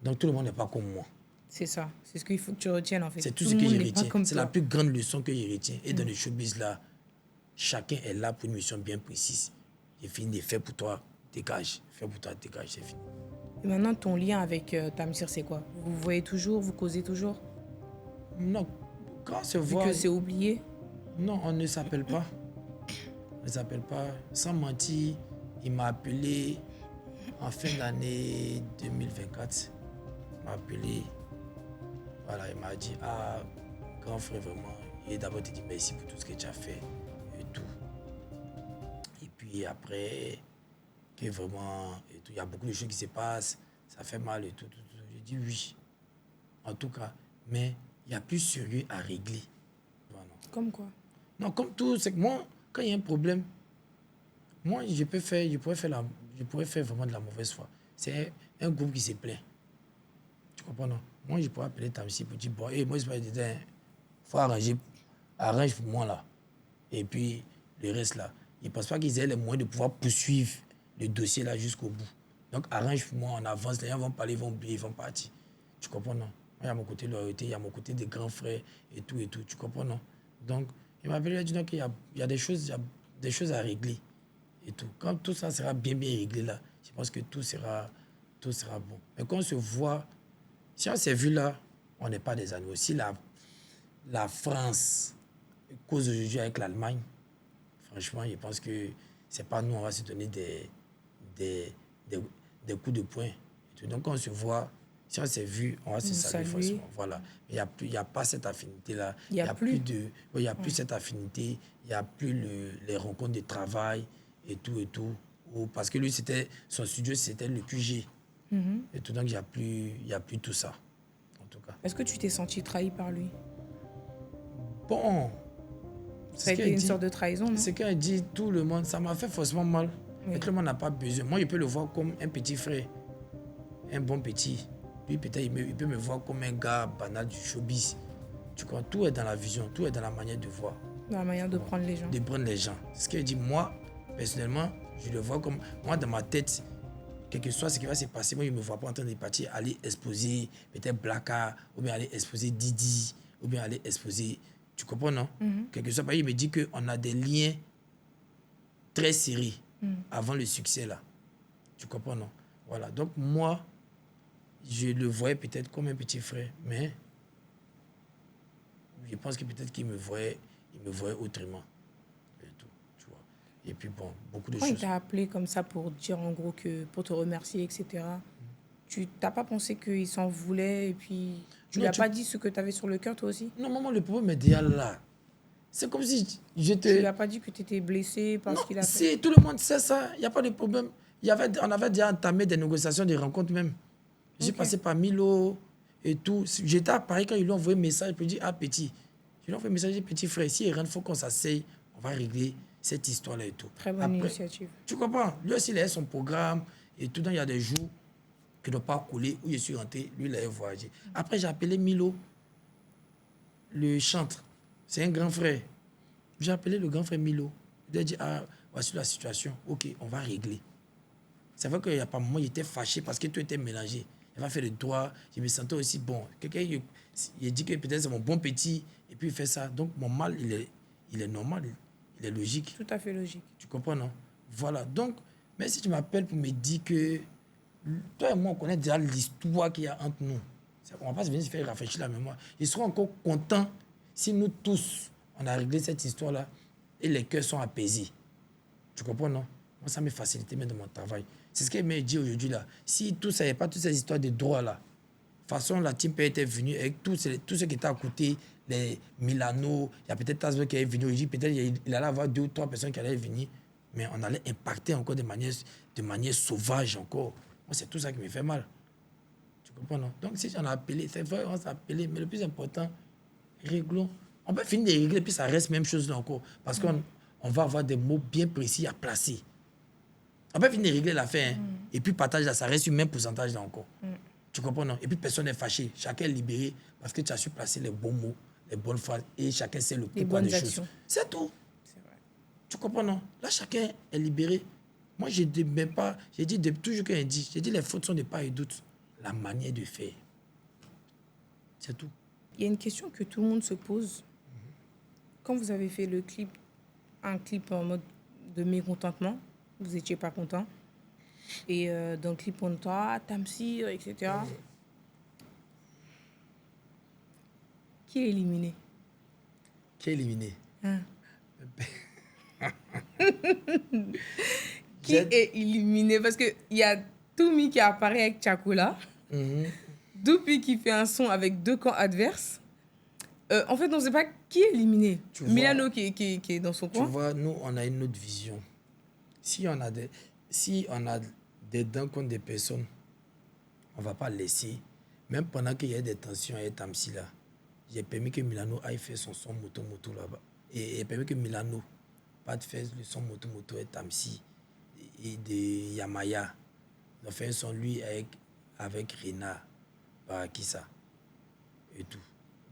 Donc, tout le monde n'est pas comme moi. C'est ça. C'est ce qu'il faut que tu retiennes, en fait. C'est tout ce que je retiens. C'est toi. la plus grande leçon que je retiens. Et dans le showbiz, là, chacun est là pour une mission bien précise. J'ai fini de faire pour toi, dégage. Faire pour toi, dégage, c'est fini. Et maintenant, ton lien avec Tamsir, c'est quoi? Vous vous voyez toujours? Vous causez toujours? Non, quand on se Vu voit... que c'est oublié? Non, on ne s'appelle pas. On ne s'appelle pas. Sans mentir, il m'a appelé en fin d'année 2024. Il m'a appelé. Voilà, il m'a dit, ah, grand frère, vraiment. Et d'abord, il dit merci pour tout ce que tu as fait et tout. Et puis après, que vraiment, et tout, il y a beaucoup de choses qui se passent, ça fait mal et tout. J'ai dit oui. En tout cas, mais il y a plus sérieux à régler. Voilà. Comme quoi? Non, comme tout, c'est que moi, quand il y a un problème, moi, je pourrais faire vraiment de la mauvaise foi. C'est un groupe qui se plaint. Tu comprends, non? Moi, je pourrais appeler Tamsi pour dire, bon, moi, je vais dire, il faut arrange pour moi, là. Et puis, le reste, là. Je ne pense pas qu'ils aient les moyens de pouvoir poursuivre le dossier, là, jusqu'au bout. Donc, arrange pour moi, on avance, les gens vont parler, ils vont oublier, ils vont partir. Tu comprends, non? Moi, il y a mon côté loyauté, il y a mon côté des grands frères et tout. Tu comprends, non? Donc, il m'a appelé, il a dit donc, il y a des choses à régler et tout. Quand tout ça sera bien réglé là, je pense que tout sera bon. Mais quand on se voit, si on s'est vu là, on n'est pas des animaux. Si la France cause aujourd'hui avec l'Allemagne, franchement, je pense que c'est pas nous, on va se donner des coups de poing. Et tout. Donc quand on se voit, si on s'est vu, on va se saluer forcément. Voilà. Il n'y a pas cette affinité-là. Il n'y a plus cette affinité. Il n'y a plus les rencontres de travail et tout. Parce que lui, son studio, c'était le QG. Et tout. Donc, il n'y a plus tout ça. En tout cas. Est-ce que tu t'es senti trahi par lui? Bon. Ça a été une sorte de trahison, non? C'est qu'il dit tout le monde. Ça m'a fait forcément mal. Oui. Et tout le monde n'a pas besoin. Moi, je peux le voir comme un petit frère. Un bon petit. Lui, peut-être, il peut me voir comme un gars banal du showbiz. Tu comprends? Tout est dans la vision, tout est dans la manière de voir. Dans la manière de prendre les gens. De prendre les gens. C'est ce qu'il dit. Moi, personnellement, je le vois comme... Moi, dans ma tête, quel que soit ce qui va se passer, moi, je ne me vois pas en train de partir, aller exposer peut-être Blacka, ou bien aller exposer Didi, ou bien aller exposer... Tu comprends, non? Quel que soit, il me dit qu'on a des liens très serrés avant le succès, là. Tu comprends, non? Voilà. Donc, moi... Je le voyais peut-être comme un petit frère, mais je pense que peut-être qu'il me voyait autrement. Et tout, tu vois. Et puis bon, beaucoup de choses. Quand il t'a appelé comme ça pour dire en gros pour te remercier, etc., tu n'as pas pensé qu'il s'en voulait et puis tu lui as pas dit ce que tu avais sur le cœur toi aussi? Non, maman, le problème est déjà là. C'est comme si j'étais... Tu lui as pas dit que tu étais blessé parce qu'il a fait... Si, tout le monde sait ça, il n'y a pas de problème. On avait déjà entamé des négociations, des rencontres même. J'ai passé par Milo et tout. J'étais à Paris quand ils lui ont envoyé un message. Puis il dit, ah, petit. Je lui ai envoyé un message, petit frère, si il rentre, il faut qu'on s'asseye. On va régler cette histoire-là et tout. Très bonne initiative. Tu comprends? Lui aussi, il a son programme et tout. Donc, il y a des jours qui n'ont pas coulé, où je suis rentré. Lui, il a voyagé. Après, j'ai appelé Milo, le chantre. C'est un grand frère. J'ai appelé le grand frère Milo. Il a dit, ah, voici la situation. OK, on va régler. C'est vrai qu'il n'y a pas un moment, il était fâché parce que tout était mélangé. Il va faire le droit. Je me sentais aussi bon. Quelqu'un, il dit que peut-être c'est mon bon petit, et puis il fait ça. Donc, mon mal, il est normal, il est logique. Tout à fait logique. Tu comprends, non? Voilà. Donc, même si tu m'appelles pour me dire que toi et moi, on connaît déjà l'histoire qu'il y a entre nous. On ne va pas venir se faire rafraîchir la mémoire. Ils seront encore contents si nous tous, on a réglé cette histoire-là et les cœurs sont apaisés. Tu comprends, non? Moi, ça me facilite même dans mon travail. C'est ce qu'elle m'a dit aujourd'hui là. Si tout ça, il n'y a pas toutes ces histoires de droit là, de toute façon, la team était venue avec tout ce qui était à côté, les Milano, il y a peut-être Tasbo qui est venu aujourd'hui, peut-être il allait avoir 2 ou 3 personnes qui allaient venir. Mais on allait impacter encore de manière sauvage encore. Moi, c'est tout ça qui me fait mal. Tu comprends, non? Donc, si j'en ai appelé, c'est vrai, on s'est appelé, mais le plus important, réglons. On peut finir de régler, puis ça reste même chose là encore. Parce qu'on va avoir des mots bien précis à placer. On peut finir de régler l'affaire, hein, et puis partage là, ça reste le même pourcentage là encore. Tu comprends, non? Et puis personne n'est fâché. Chacun est libéré parce que tu as su placer les bons mots, les bonnes phrases, et chacun sait le pourquoi des choses. C'est tout. C'est vrai. Tu comprends, non? Là, chacun est libéré. Moi, je dis même pas, j'ai dit toujours qu'il dit, j'ai dit les fautes sont de part et d'autre. La manière de faire. C'est tout. Il y a une question que tout le monde se pose. Quand vous avez fait le clip, un clip en mode de mécontentement, vous n'étiez pas content. Et dans le clip, on entend Tamsir, etc. Qui est éliminé? Qui est éliminé? Hein? Qui est éliminé? Parce qu'il y a Toumi qui apparaît avec Tchakula. Doupi qui fait un son avec 2 camps adverses. En fait, on ne sait pas qui est éliminé. Milano qui est dans son coin. Tu vois, nous, on a une autre vision. Si on a des dents contre des personnes, on ne va pas laisser. Même pendant qu'il y a des tensions avec Tamsi là, j'ai permis que Milano aille faire son son moto là-bas. Et j'ai permis que Milano pas faire le son moto avec Tamsi et de Yamaya. Ils ont fait un son lui avec Rena, Barakissa et tout.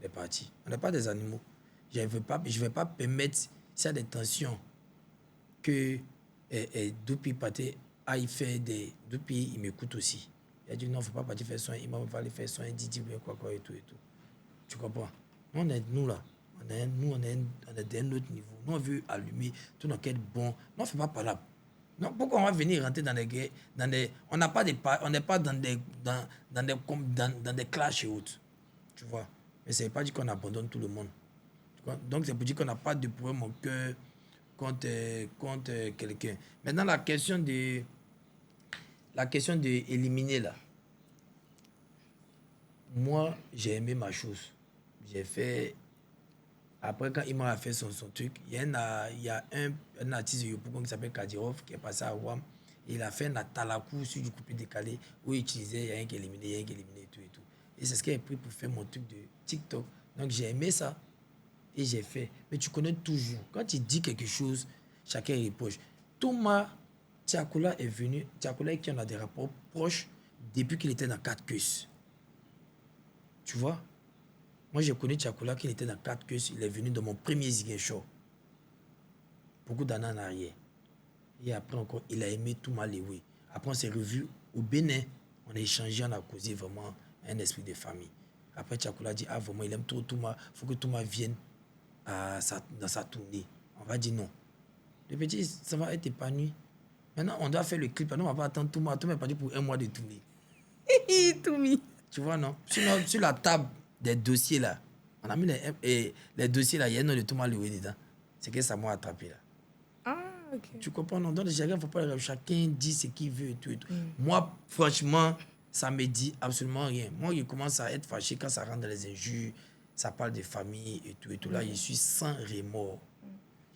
Les parties. On n'est pas des animaux. Je ne vais pas permettre, s'il y a des tensions, que Doupi Paté aille faire des... Doupi, il m'écoute aussi. Il a dit non, il ne faut pas partir faire soin. Il m'a fallu faire soin, Didi, quoi, et tout. Tu comprends? Nous, là, on est d'un autre niveau. Nous, on veut allumer, tout notre être bon. Non, on ne fait pas par là. Non, pourquoi on va venir rentrer dans des guerres, on n'est pas dans des clashs et autres. Tu vois? Mais ça ne veut pas dire qu'on abandonne tout le monde. Donc, c'est pour dire qu'on n'a pas de problème au cœur contre quelqu'un. Maintenant, la question de éliminer là. Moi, j'ai aimé ma chose. J'ai fait... Après, quand il m'a fait son truc, il y a un artiste de Yopougon qui s'appelle Kadirov qui est passé à Wam. Il a fait un talakou sur du coupé décalé où il utilisait, il y a un qui est éliminé, et tout. Et c'est ce qu'il a pris pour faire mon truc de TikTok. Donc, j'ai aimé ça. Et j'ai fait. Mais tu connais toujours. Quand tu dis quelque chose, chacun reproche. Thomas Tchakula est venu. Tchakula et qui on a des rapports proches depuis qu'il était dans 4 queues. Tu vois? Moi, j'ai connu Tchakula qu'il était dans 4 queues. Il est venu dans mon premier Ziguin Show. Beaucoup d'années en arrière. Et après encore, il a aimé Thomas Lewe. Après, on s'est revus au Bénin. On a échangé, on a causé vraiment un esprit de famille. Après, Tchakula dit, vraiment, il aime trop Thomas. Il faut que Thomas vienne dans sa tournée. On va dire non. Le petit, ça va être épanoui. Maintenant, on doit faire le clip. Maintenant, on ne va pas attendre Thomas. Thomas est parti pour 1 mois de tournée. Toumi. Tu vois, non? Sur la table des dossiers, là, on a mis les dossiers, là, il y a un nom de Thomas Lewe dedans. C'est que ça m'a attrapé, là. Ah, ok. Tu comprends, non? Donc, chacun dit ce qu'il veut et tout. Moi, franchement, ça me dit absolument rien. Moi, je commence à être fâché quand ça rentre dans les injures, ça parle de famille et tout. Là, je suis sans remords.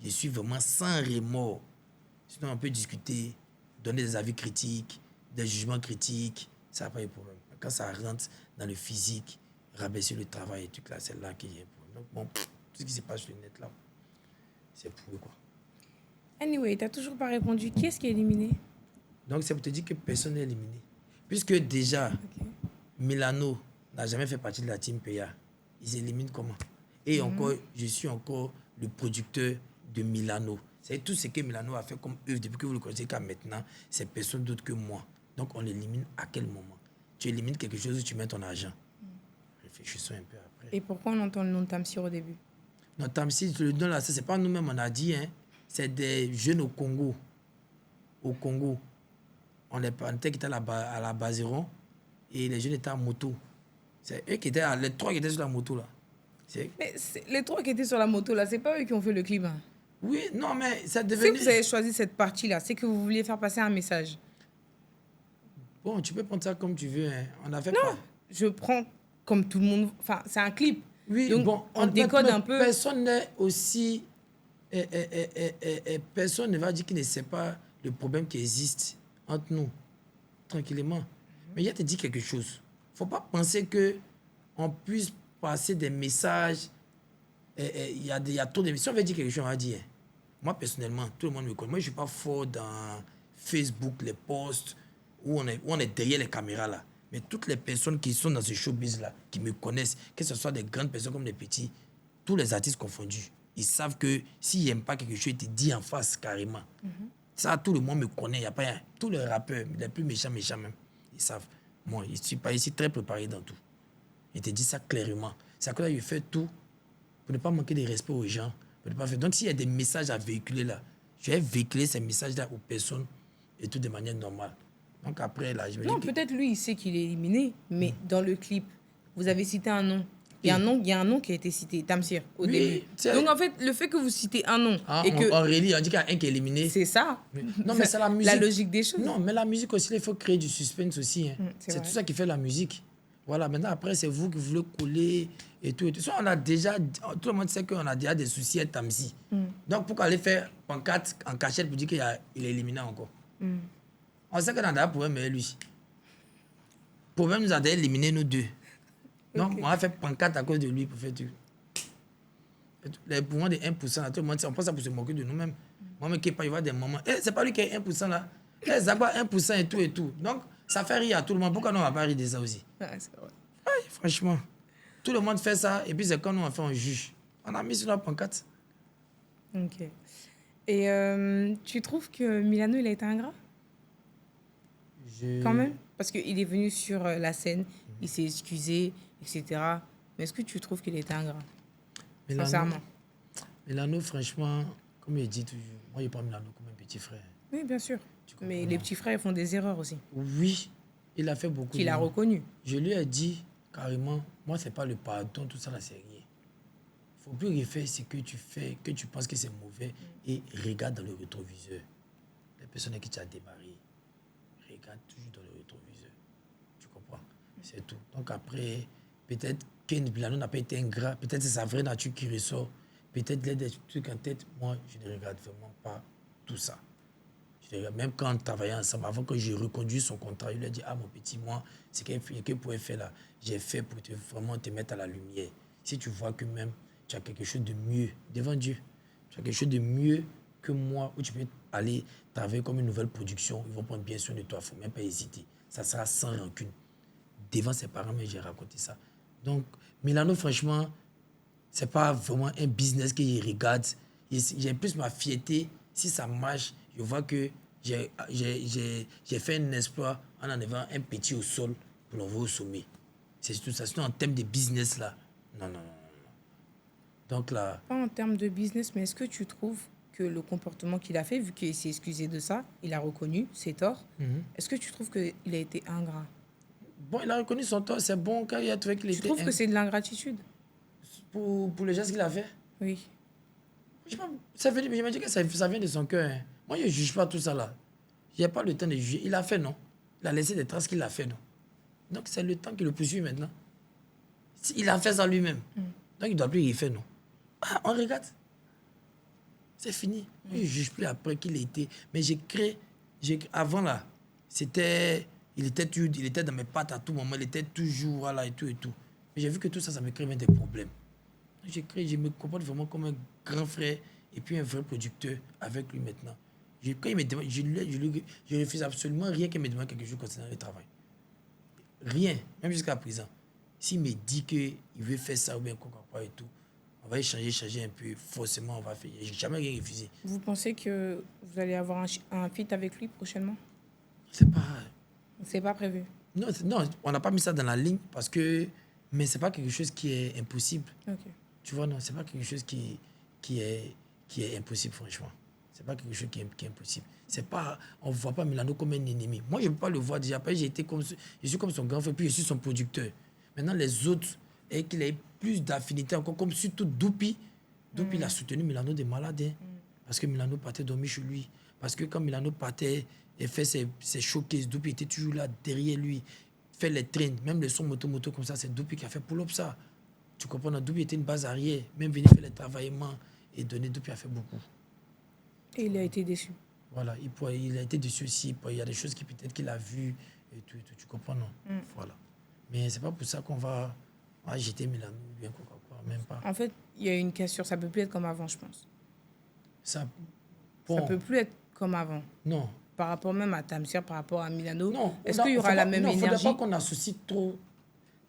Je suis vraiment sans remords. Sinon, on peut discuter, donner des avis critiques, des jugements critiques. Ça n'a pas de problème. Quand ça rentre dans le physique, rabaisser le travail et tout, là, c'est là qu'il y a un problème. Donc, bon, tout ce qui se passe sur le net, là, c'est pourri, quoi. Anyway, tu n'as toujours pas répondu. Qui est-ce qui est éliminé? Donc, c'est pour te dire que personne n'est éliminé. Puisque déjà, Milano n'a jamais fait partie de la team PA. Ils éliminent comment? Et encore, je suis encore le producteur de Milano. C'est tout ce que Milano a fait comme œuvre depuis que vous le connaissez qu'à maintenant, c'est personne d'autre que moi. Donc, on l'élimine à quel moment? Tu élimines quelque chose où tu mets ton argent. Réfléchissons un peu après. Et pourquoi on entend le nom de Tamsir au début? Non, Tamsir, le nom là, ce n'est pas nous-mêmes, on a dit, hein. C'est des jeunes au Congo. Au Congo. On était à la Bazeron et les jeunes étaient en moto. C'est eux qui étaient, les 3 qui étaient sur la moto là. Mais les 3 qui étaient sur la moto là, c'est pas eux qui ont fait le clip. Hein. Oui, non, mais ça devenu... Si vous avez choisi cette partie là, c'est que vous vouliez faire passer un message. Bon, tu peux prendre ça comme tu veux. Hein. On a fait non, pas. Je prends comme tout le monde. Enfin, c'est un clip. Oui, donc bon, on décode un peu. Personne n'est aussi personne ne va dire qu'il ne sait pas le problème qui existe entre nous, tranquillement. Mais il te dit quelque chose. Il ne faut pas penser qu'on puisse passer des messages. Il y a trop de... Si on veut dire quelque chose, on va dire. Moi, personnellement, tout le monde me connaît. Moi, je ne suis pas fort dans Facebook, les posts, où on est derrière les caméras, là. Mais toutes les personnes qui sont dans ce showbiz-là, qui me connaissent, que ce soit des grandes personnes comme des petits, tous les artistes confondus, ils savent que s'ils n'aiment pas quelque chose, ils te disent en face carrément. Ça, tout le monde me connaît. Il y a pas tous les rappeurs, les plus méchants même, ils savent. Moi, je ne suis pas ici très préparé dans tout. Ils te disent ça clairement. C'est à cause que je fais tout pour ne pas manquer de respect aux gens. Pour ne pas faire... Donc, s'il y a des messages à véhiculer là, je vais véhiculer ces messages-là aux personnes et tout de manière normale. Donc après, là, je vais Non, dire peut-être lui, il sait qu'il est éliminé, mais dans le clip, vous avez cité un nom. Il y a un nom qui a été cité, Tamsir, au début. Donc en fait, le fait que vous citez un nom et que... on relie, on dit qu'il y a un qui est éliminé. C'est ça. Non, mais c'est la musique. La logique des choses. Non, mais la musique aussi, il faut créer du suspense aussi. Hein. C'est C'est vrai. tout ça qui fait la musique. Voilà, maintenant, après, c'est vous qui voulez coller et tout. Soit on a déjà... Tout le monde sait qu'on a déjà des soucis avec Tamsi. Donc, pourquoi aller faire pancarte en cachette pour dire qu'il est éliminé encore? On sait qu'on a déjà problème avec lui. Le problème nous a déjà éliminé nous deux. Donc, on a fait pancarte à cause de lui pour faire tout. Les poumons de 1%, là, tout le monde sait, on pense ça pour se moquer de nous-mêmes. Moi-même, qui pas, il voit des moments. C'est pas lui qui est 1% là. Zagba 1% et tout et tout. Donc, ça fait rire à tout le monde. Pourquoi nous, on va pas rire de ça aussi? Ouais, c'est vrai. Ouais, franchement. Tout le monde fait ça et puis c'est quand nous, on fait, on juge. On a mis sur notre pancarte. Ok. Et tu trouves que Milano, il a été ingrat quand même? Parce qu'il est venu sur la scène, il s'est excusé, etc. Mais est-ce que tu trouves qu'il a été ingrat? Sincèrement. Milano, franchement, comme il dit toujours, moi, je prends Milano comme un petit frère. Oui, bien sûr. comprends, Mais non? les petits frères, ils font des erreurs aussi. Oui, il a fait beaucoup. Qu'il a reconnu. Je lui ai dit carrément, moi, c'est pas le pardon, tout ça, là, c'est rien. Il faut plus refaire ce que tu fais, que tu penses que c'est mauvais, et regarde dans le rétroviseur. Les personnes qui t'ont démarré, regarde toujours dans le rétroviseur. Tu comprends? C'est tout. Donc après, peut-être que Milano n'a pas été ingrat, peut-être c'est sa vraie nature qui ressort, peut-être il a des trucs en tête. Moi, je ne regarde vraiment pas tout ça. Même quand on travaillait ensemble, avant que j'ai reconduit son contrat, il lui a dit, ah mon petit, moi, c'est qu'il pouvait faire là. J'ai fait pour vraiment te mettre à la lumière. Si tu vois que même tu as quelque chose de mieux devant Dieu, tu as quelque chose de mieux que moi, où tu peux aller travailler comme une nouvelle production, ils vont prendre bien soin de toi, il ne faut même pas hésiter. Ça sera sans rancune. Devant ses parents, mais j'ai raconté ça. Donc, Milano, franchement, ce n'est pas vraiment un business qu'il regarde. J'ai plus ma fierté. Si ça marche, je vois que j'ai fait un exploit en enlevant un petit au sol pour l'envoyer au sommet. C'est tout ça. Sinon, en termes de business, là, non. Donc là... Pas en termes de business, mais est-ce que tu trouves que le comportement qu'il a fait, vu qu'il s'est excusé de ça, il a reconnu ses torts, est-ce que tu trouves qu'il a été ingrat? Bon, il a reconnu son tort, c'est bon quand il a trouvé qu'il était... Tu trouves que c'est de l'ingratitude? Pour le geste qu'il a fait? Oui. Je me dis que ça vient de son cœur. Hein. Moi, je ne juge pas tout ça là. Je n'ai pas le temps de juger. Il a fait, non? Il a laissé des traces qu'il a fait, non? Donc, c'est le temps qui le poursuit maintenant. Il a fait ça lui-même. Donc, il ne doit plus y faire, non? Ah, on regarde. C'est fini. Je ne juge plus après qu'il était. Mais avant là, il était dans mes pattes à tout moment. Il était toujours, voilà, et tout. Mais j'ai vu que tout ça, ça me crée même des problèmes. Je me comporte vraiment comme un grand frère et puis un vrai producteur avec lui maintenant. Quand il me demande, je refuse absolument rien qu'il me demande quelque chose concernant le travail. Rien, même jusqu'à présent. S'il me dit qu'il veut faire ça ou bien quoi et tout, on va échanger un peu, forcément on va faire. Je n'ai jamais rien refusé. Vous pensez que vous allez avoir un feat avec lui prochainement? C'est pas prévu? Non, on n'a pas mis ça dans la ligne parce que... Mais ce n'est pas quelque chose qui est impossible. Ok. Tu vois, non, ce n'est pas quelque chose qui est impossible, franchement. Ce n'est pas quelque chose qui est impossible. On ne voit pas Milano comme un ennemi. Moi, je ne peux pas le voir déjà. Après, je suis comme son grand frère, puis je suis son producteur. Maintenant, les autres, et qu'il ait plus d'affinité encore, comme surtout Doupi. Doupi, il a soutenu Milano des malades. Hein, parce que Milano partait dormir chez lui. Parce que quand Milano partait et fait ses showcases, Doupi était toujours là, derrière lui. Fait les trains, même le son moto comme ça, c'est Doupi qui a fait pull-up ça. Tu comprends, Doupi était une base arrière, même venir faire les travaillements Et Donné Dope, il a fait beaucoup. Et il a été déçu. Voilà, il a été déçu aussi. Il y a des choses qui peut-être qu'il a vues et tout, tu comprends, non? Voilà. Mais c'est pas pour ça qu'on va jeter Milano ou bien quoi, même pas. En fait, il y a une cassure. Ça peut plus être comme avant, je pense. Ça, Ça peut plus être comme avant. Non. Par rapport même à Tamsir, par rapport à Milano. Non. Est-ce qu'il y aura la même énergie? Il ne faudrait pas qu'on associe trop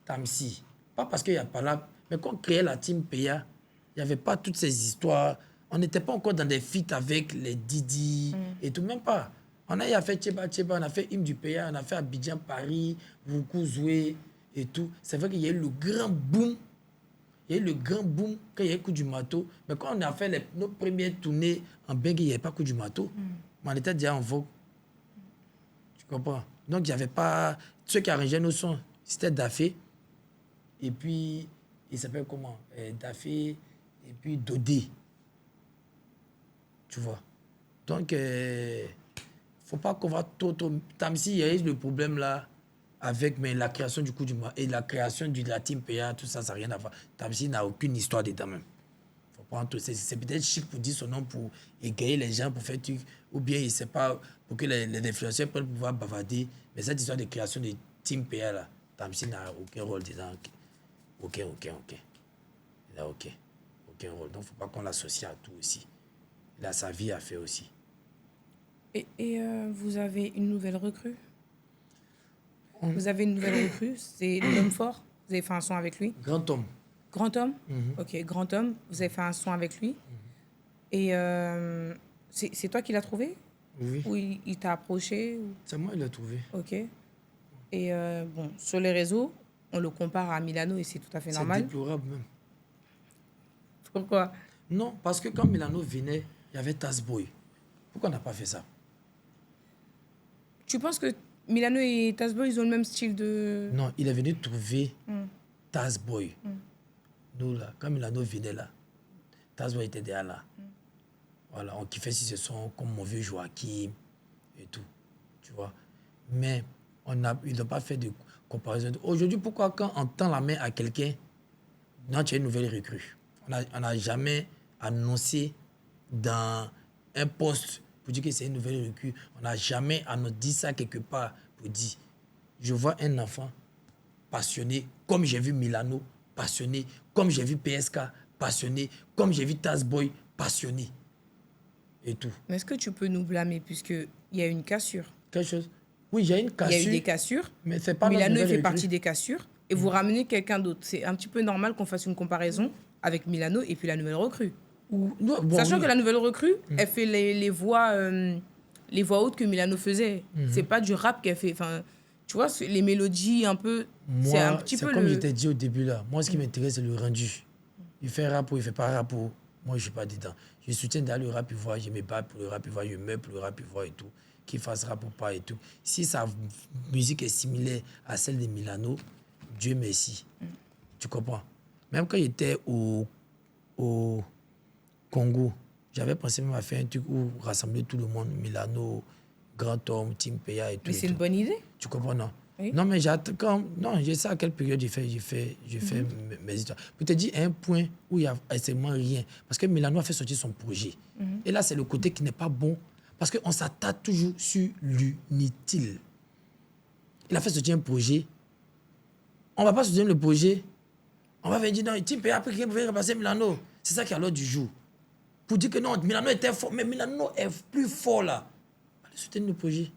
Tamsi. Pas parce qu'il n'y a pas là. Mais quand on créait la team PA, il n'y avait pas toutes ces histoires. On n'était pas encore dans des feats avec les Didi et tout, même pas. On a fait Tcheba, on a fait Hymne du PA, on a fait Abidjan, Paris, beaucoup Zoué et tout. C'est vrai qu'il y a eu le grand boom. Il y a eu le grand boom quand il y a eu Coup du Marteau. Mais quand on a fait nos premières tournées en Bengue, il n'y avait pas Coup du Marteau. Mais on était déjà en vogue. Tu comprends? Donc, il n'y avait pas... Ceux qui arrangeaient nos sons, c'était Dafé. Et puis, il s'appelle comment? Dafé et puis Dodé. Tu vois? Donc, il ne faut pas qu'on va trop... Tamsi, il y a eu le problème là avec la création du Coup du Marteau et la création de la team PA, tout ça, ça n'a rien à voir. Tamsi n'a aucune histoire dedans même. C'est peut-être chic pour dire son nom, pour égayer les gens, pour faire truc, ou bien il ne sait pas, pour que les influenceurs puissent pouvoir bavarder. Mais cette histoire de création de team PA, là, Tamsi n'a aucun rôle dedans. Ok. Il n'a aucun rôle. Donc, il ne faut pas qu'on l'associe à tout aussi. Il a sa vie à faire aussi. Et vous avez une nouvelle recrue? Vous avez une nouvelle recrue, c'est l'homme fort. Vous avez fait un son avec lui? Grand homme. Grand homme? Ok, grand homme. Vous avez fait un son avec lui. Et c'est toi qui l'as trouvé? Oui. Ou il t'a approché? C'est moi qui l'ai trouvé. Ok. Et bon, sur les réseaux, on le compare à Milano et c'est tout à fait normal. C'est déplorable même. Pourquoi? Non, parce que quand Milano venait, il y avait Tazboy. Pourquoi on n'a pas fait ça? Tu penses que Milano et Tazboy, ils ont le même style de... Non, il est venu trouver Tazboy. Nous, là, quand Milano venait là, Tazboy était déjà là. Voilà, on kiffait si ce son comme mon vieux Joachim et tout, tu vois. Mais ils n'ont pas fait de comparaison. Aujourd'hui, pourquoi quand on tend la main à quelqu'un, non, tu as une nouvelle recrue. On n'a jamais annoncé dans un poste pour dire que c'est une nouvelle recrue. On n'a jamais dit ça quelque part pour dire, je vois un enfant passionné, comme j'ai vu Milano, passionné, comme j'ai vu PSK, passionné, comme j'ai vu Tazboy, passionné. Et tout. Mais est-ce que tu peux nous blâmer puisqu'il y a une cassure? Quelque chose? Oui, il y a une cassure. Il y a eu des cassures. Mais c'est pas Milano fait recrue. partie des cassures. Et vous ramenez quelqu'un d'autre. C'est un petit peu normal qu'on fasse une comparaison avec Milano et puis la nouvelle recrue. Sachant que la nouvelle recrue, elle fait les voix hautes que Milano faisait. C'est pas du rap qu'elle fait. Enfin, tu vois, les mélodies un peu... C'est un petit peu comme je t'ai dit au début là. Moi, ce qui m'intéresse, c'est le rendu. Il fait rap ou il fait pas rap. Moi, je ne suis pas dedans. Je soutiens dans le rap ivoire, je me bats pour le rap ivoire, je meurs pour le rap ivoire et tout. Qu'il fasse rap ou pas et tout. Si sa musique est similaire à celle de Milano, Dieu merci. Tu comprends? Même quand il était au Congo, j'avais pensé même à faire un truc où rassembler tout le monde, Milano, Grand Homme, Team PA et tout. Mais c'est une bonne idée. Tu comprends, non? Oui. Non, mais je sais à quelle période j'ai fait mes histoires. Pour te dire un point où il y a absolument rien. Parce que Milano a fait sortir son projet. Et là, c'est le côté qui n'est pas bon. Parce qu'on s'attarde toujours sur l'inutile. Il a fait sortir un projet. On ne va pas soutenir le projet. On va venir dire non, Team PA, après, qui pouvait repasser Milano. C'est ça qui est à l'ordre du jour. Pour dire que non, Milano était fort, mais Milano est plus fort là. Allez soutenir le projet.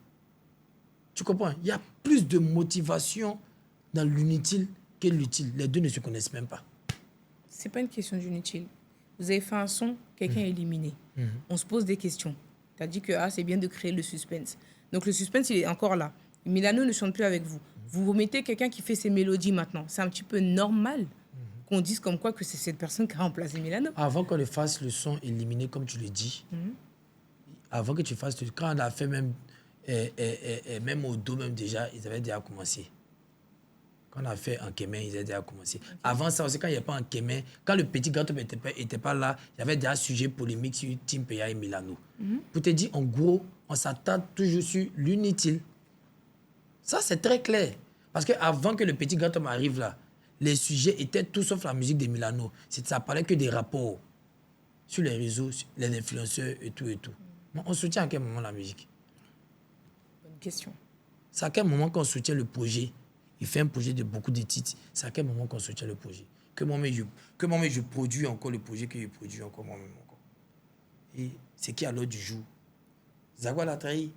Tu comprends? Il y a plus de motivation dans l'inutile que l'utile. Les deux ne se connaissent même pas. C'est pas une question d'inutile. Vous avez fait un son, quelqu'un est éliminé. On se pose des questions. Tu as dit que c'est bien de créer le suspense. Donc le suspense, il est encore là. Milano ne chante plus avec vous. Vous mettez quelqu'un qui fait ses mélodies maintenant. C'est un petit peu normal qu'on dise comme quoi que c'est cette personne qui a remplacé Milano. Avant qu'on fasse le son éliminé, comme tu le dis, avant que tu fasses... Quand on a fait même au dos, même déjà, ils avaient déjà commencé. Quand on a fait un Kémen, ils avaient déjà commencé. Okay. Avant ça aussi, quand il n'y a pas un Kémen, quand le petit gâteau n'était pas là, il y avait déjà un sujet polémique sur Team PA et Milano. Pour te dire, en gros, on s'attarde toujours sur l'inutile. Ça, c'est très clair. Parce qu'avant que le petit gâteau m'arrive là, les sujets étaient tout sauf la musique de Milano. Ça parlait que des rapports. sur les réseaux, les influenceurs et tout et tout. Mais on soutient à quel moment la musique? Bonne question. C'est à quel moment qu'on soutient le projet? Il fait un projet de beaucoup de titres. C'est à quel moment qu'on soutient le projet? Que moi-même je produis encore le projet que je produis encore moi-même. Encore. Et c'est qui à l'heure du jour? Zagba l'a trahi.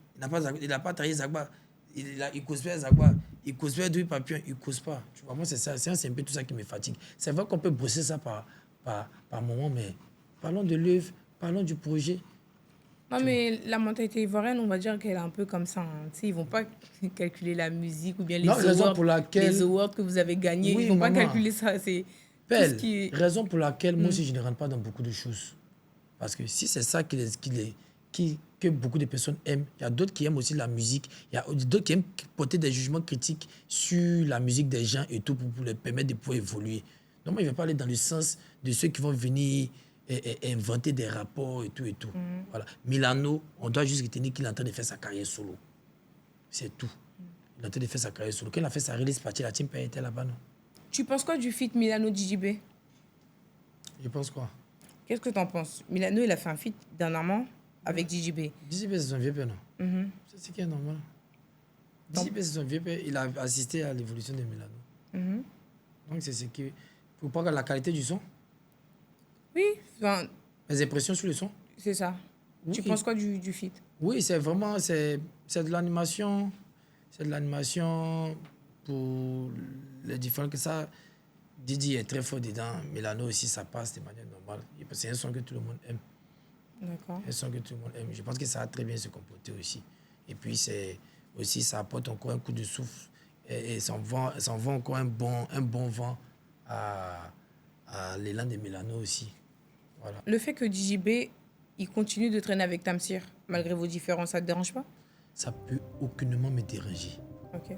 Il n'a pas trahi Zagba. Il cause pas Zagba. Il cause pas Douy Papillon. Il cause pas. Tu vois, moi, c'est ça. C'est un peu tout ça qui me fatigue. C'est vrai qu'on peut brosser ça par moment, mais parlons de l'œuvre, parlons du projet. Non, mais la mentalité ivoirienne, on va dire qu'elle est un peu comme ça. Hein. Tu sais, ils ne vont pas calculer la musique ou bien Non, raison pour laquelle... les awards que vous avez gagnés. Oui, ils ne vont pas maman. calculer ça. C'est Belle, tout ce qui est... raison pour laquelle moi aussi je ne rentre pas dans beaucoup de choses. Parce que si c'est ça que beaucoup de personnes aiment, il y a d'autres qui aiment aussi la musique, il y a d'autres qui aiment porter des jugements critiques sur la musique des gens et tout pour les permettre de pouvoir évoluer. Donc moi je ne vais pas aller dans le sens de ceux qui vont venir et inventer des rapports et tout et tout. Voilà. Milano, on doit juste retenir qu'il est en train de faire sa carrière solo. C'est tout. Il est en train de faire sa carrière solo. Quand il a fait sa release party, la team était là-bas, non? Tu penses quoi du feat Milano-DJB? Je pense quoi? Qu'est-ce que tu en penses? Milano, il a fait un feat dernièrement avec DJB. DJB, c'est son vieux père, non? C'est ce qui est normal. DJB, c'est son vieux père. Il a assisté à l'évolution de Milano. Donc, c'est ce qui... Pour pas que la qualité du son, Oui, enfin, les impressions sur le son. c'est ça. Oui. Tu penses quoi du feat? Oui, c'est vraiment... C'est de l'animation. C'est de l'animation pour les différents... Que ça, Didi est très fort dedans. Milano aussi, ça passe de manière normale. C'est un son que tout le monde aime. D'accord. Un son que tout le monde aime. Je pense que ça a très bien se comporter aussi. Et puis, c'est aussi, ça apporte encore un coup de souffle. Et ça envoie encore un bon vent à l'élan de Milano aussi. Voilà. Le fait que DJB, il continue de traîner avec Tamsir, malgré vos différences, ça ne te dérange pas? Ça peut aucunement me déranger. Ok.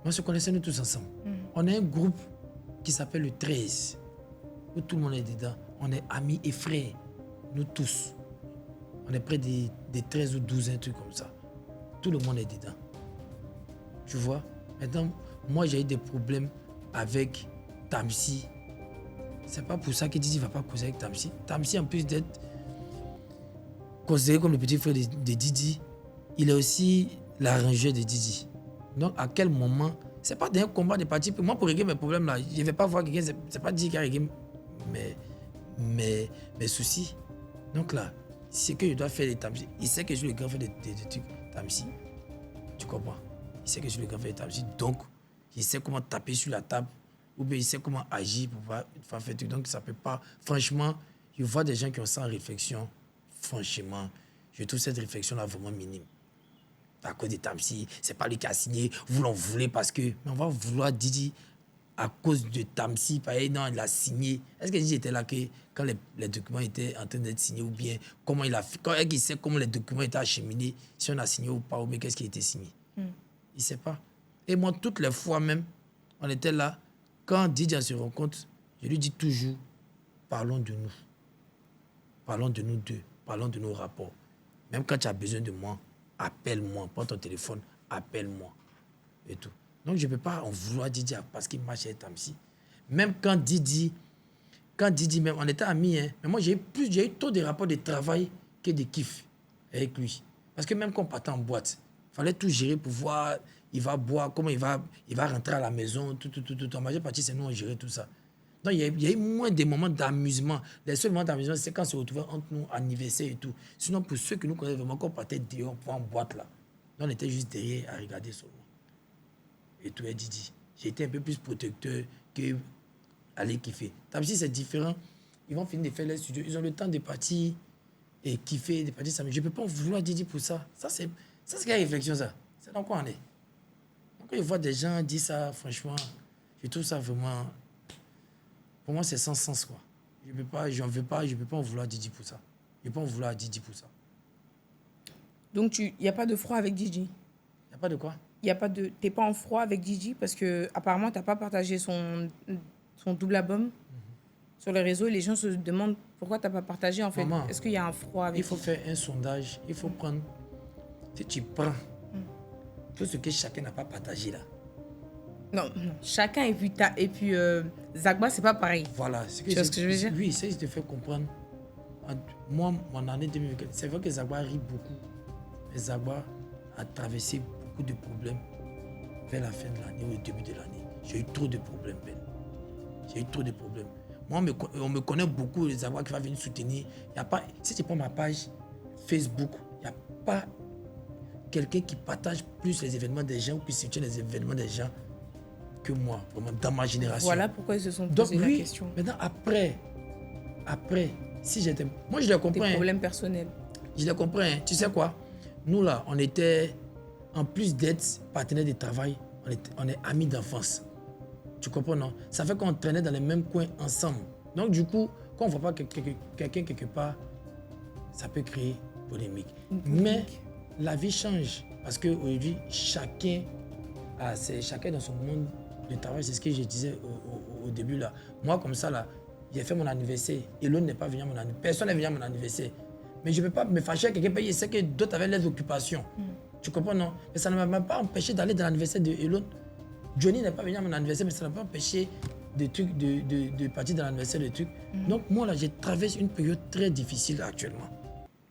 Moi, se connaissons nous tous ensemble. On a un groupe qui s'appelle le 13, où tout le monde est dedans. On est amis et frères, nous tous. On est près des 13 ou 12, un truc comme ça. Tout le monde est dedans. Tu vois? Maintenant, moi, j'ai eu des problèmes avec Tamsi. C'est pas pour ça que Didi ne va pas causer avec Tamsi. Tamsi, en plus d'être considéré comme le petit frère de Didi, il est aussi l'arrangeur de Didi. Donc, à quel moment... C'est pas d'un combat de parti. Moi, pour régler mes problèmes, là, je ne vais pas voir quelqu'un. C'est pas Didi qui a réglé mes soucis. Donc là, c'est que je dois faire des Tamsi. Il sait que je suis le grand frère de trucs Tamsi. Tu comprends? Il sait que je suis le grand frère de Tamsi. Donc, il sait comment taper sur la table. Ou bien il sait comment agir pour pouvoir faire des trucs. Donc, ça peut pas... Franchement, je vois des gens qui ont ça en réflexion. Franchement, je trouve cette réflexion-là vraiment minime. À cause de Tamsi, c'est pas lui qui a signé. Vous l'en voulez parce que... Mais on va vouloir Didi à cause de Tamsi. Pareil, non, il a signé. Est-ce que Didi était là quand les documents étaient en train d'être signés ou bien comment il a fait? Quand il sait comment les documents étaient acheminés, si on a signé ou pas, ou bien qu'est-ce qui a été signé? Il ne sait pas. Et moi, toutes les fois même, on était là. Quand Didi se rend compte, je lui dis toujours, parlons de nous. Parlons de nous deux. Parlons de nos rapports. Même quand tu as besoin de moi, appelle-moi. Prends ton téléphone, appelle-moi. Et tout. Donc, je ne peux pas en vouloir Didi parce qu'il marche avec Tamsi. Même quand Didi, même, on était amis, hein, mais moi, j'ai eu trop de rapports de travail que de kiff avec lui. Parce que même quand on partait en boîte, il fallait tout gérer pour voir, il va boire, comment il va rentrer à la maison, tout. En majeure partie, c'est nous, on gérait tout ça. Donc, il y a eu moins de moments d'amusement. Les seuls moments d'amusement, c'est quand on se retrouvait entre nous, anniversaire et tout. Sinon, pour ceux que nous connaissons vraiment, quand on partait dehors pour en boîte, là, on était juste derrière à regarder seulement. Et tout est Didi. J'ai été un peu plus protecteur que aller kiffer. Tamsi, c'est différent. Ils vont finir de faire les studios. Ils ont le temps de partir et kiffer, de partir samedi. Je ne peux pas en vouloir Didi pour ça. Ça, c'est quelle réflexion, ça? C'est dans quoi on est? Donc, quand je vois des gens dire ça, franchement, je trouve ça vraiment... Pour moi, c'est sans sens, quoi. Je ne peux pas en vouloir Didi pour ça. Je ne peux pas en vouloir Didi pour ça. Donc, il n'y a pas de froid avec Didi? Il n'y a pas de quoi? T'es pas en froid avec Didi parce que apparemment t'as pas partagé son double album sur les réseaux. Les gens se demandent pourquoi t'as pas partagé en fait. Maman, est-ce qu'il y a un froid avec? Il faut faire un sondage. Il faut prendre. Si tu prends tout ce que chacun n'a pas partagé là. Non. Chacun et puis Zagba c'est pas pareil. Voilà. Tu vois ce que je veux dire? Oui, c'est de faire comprendre Moi, mon année 2024, c'est vrai que Zagba rit beaucoup. Mais Zagba a traversé beaucoup de problèmes vers la fin de l'année ou au début de l'année. J'ai eu trop de problèmes, Ben. J'ai eu trop de problèmes. Moi, on me connaît beaucoup, les Zagba qui va venir soutenir. Y a pas, si tu prends ma page Facebook, il n'y a pas quelqu'un qui partage plus les événements des gens ou qui soutient les événements des gens que moi, vraiment, dans ma génération. Voilà pourquoi ils se sont Donc, posé la oui, question. maintenant, après, si j'étais... Moi, je le comprends. Des problèmes personnels. Je le comprends. Tu sais quoi? Nous, là, on était, en plus d'être partenaires de travail, on est amis d'enfance. Tu comprends, non? Ça fait qu'on traînait dans les mêmes coins ensemble. Donc, du coup, quand on ne voit pas quelqu'un quelque part, ça peut créer polémique. Mais la vie change. Parce qu'aujourd'hui, chacun dans son monde de travail. C'est ce que je disais au début, là. Moi, comme ça, là, j'ai fait mon anniversaire et l'autre n'est pas venu à mon anniversaire. Personne n'est venu à mon anniversaire. Mais je ne peux pas me fâcher avec quelqu'un, il sait que d'autres avaient les occupations. Tu comprends, non? Mais ça ne m'a pas empêché d'aller dans l'anniversaire de Elon. Johnny n'est pas venu à mon anniversaire, mais ça ne m'a pas empêché de partir dans l'anniversaire de trucs. Donc, moi, là, j'ai traversé une période très difficile actuellement.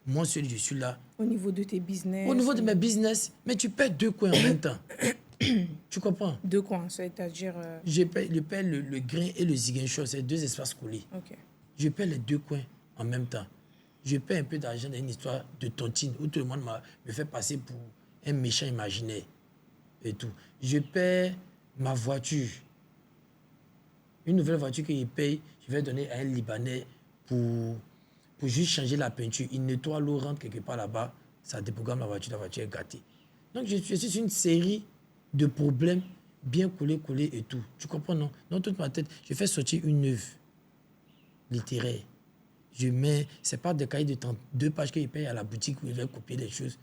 Moi, je suis là. Au niveau de tes business. Au niveau de mes business, mais tu perds deux coins en même temps. Tu comprends? Deux coins, c'est-à-dire... Je perds le grain et le ziguinchon, c'est deux espaces collés. Ok. Je perds les deux coins en même temps. Je perds un peu d'argent dans une histoire de tontine où tout le monde me fait passer pour un méchant imaginaire et tout. Je perds ma voiture. Une nouvelle voiture que je paye, je vais donner à un Libanais pour juste changer la peinture. Il nettoie l'eau, rentre quelque part là-bas, ça déprogramme la voiture est gâtée. Donc je suis sur une série de problèmes bien collés et tout. Tu comprends, non? Dans toute ma tête, je fais sortir une œuvre littéraire. C'est pas des cahiers de 2 pages que je paye à la boutique où ils veulent copier les choses.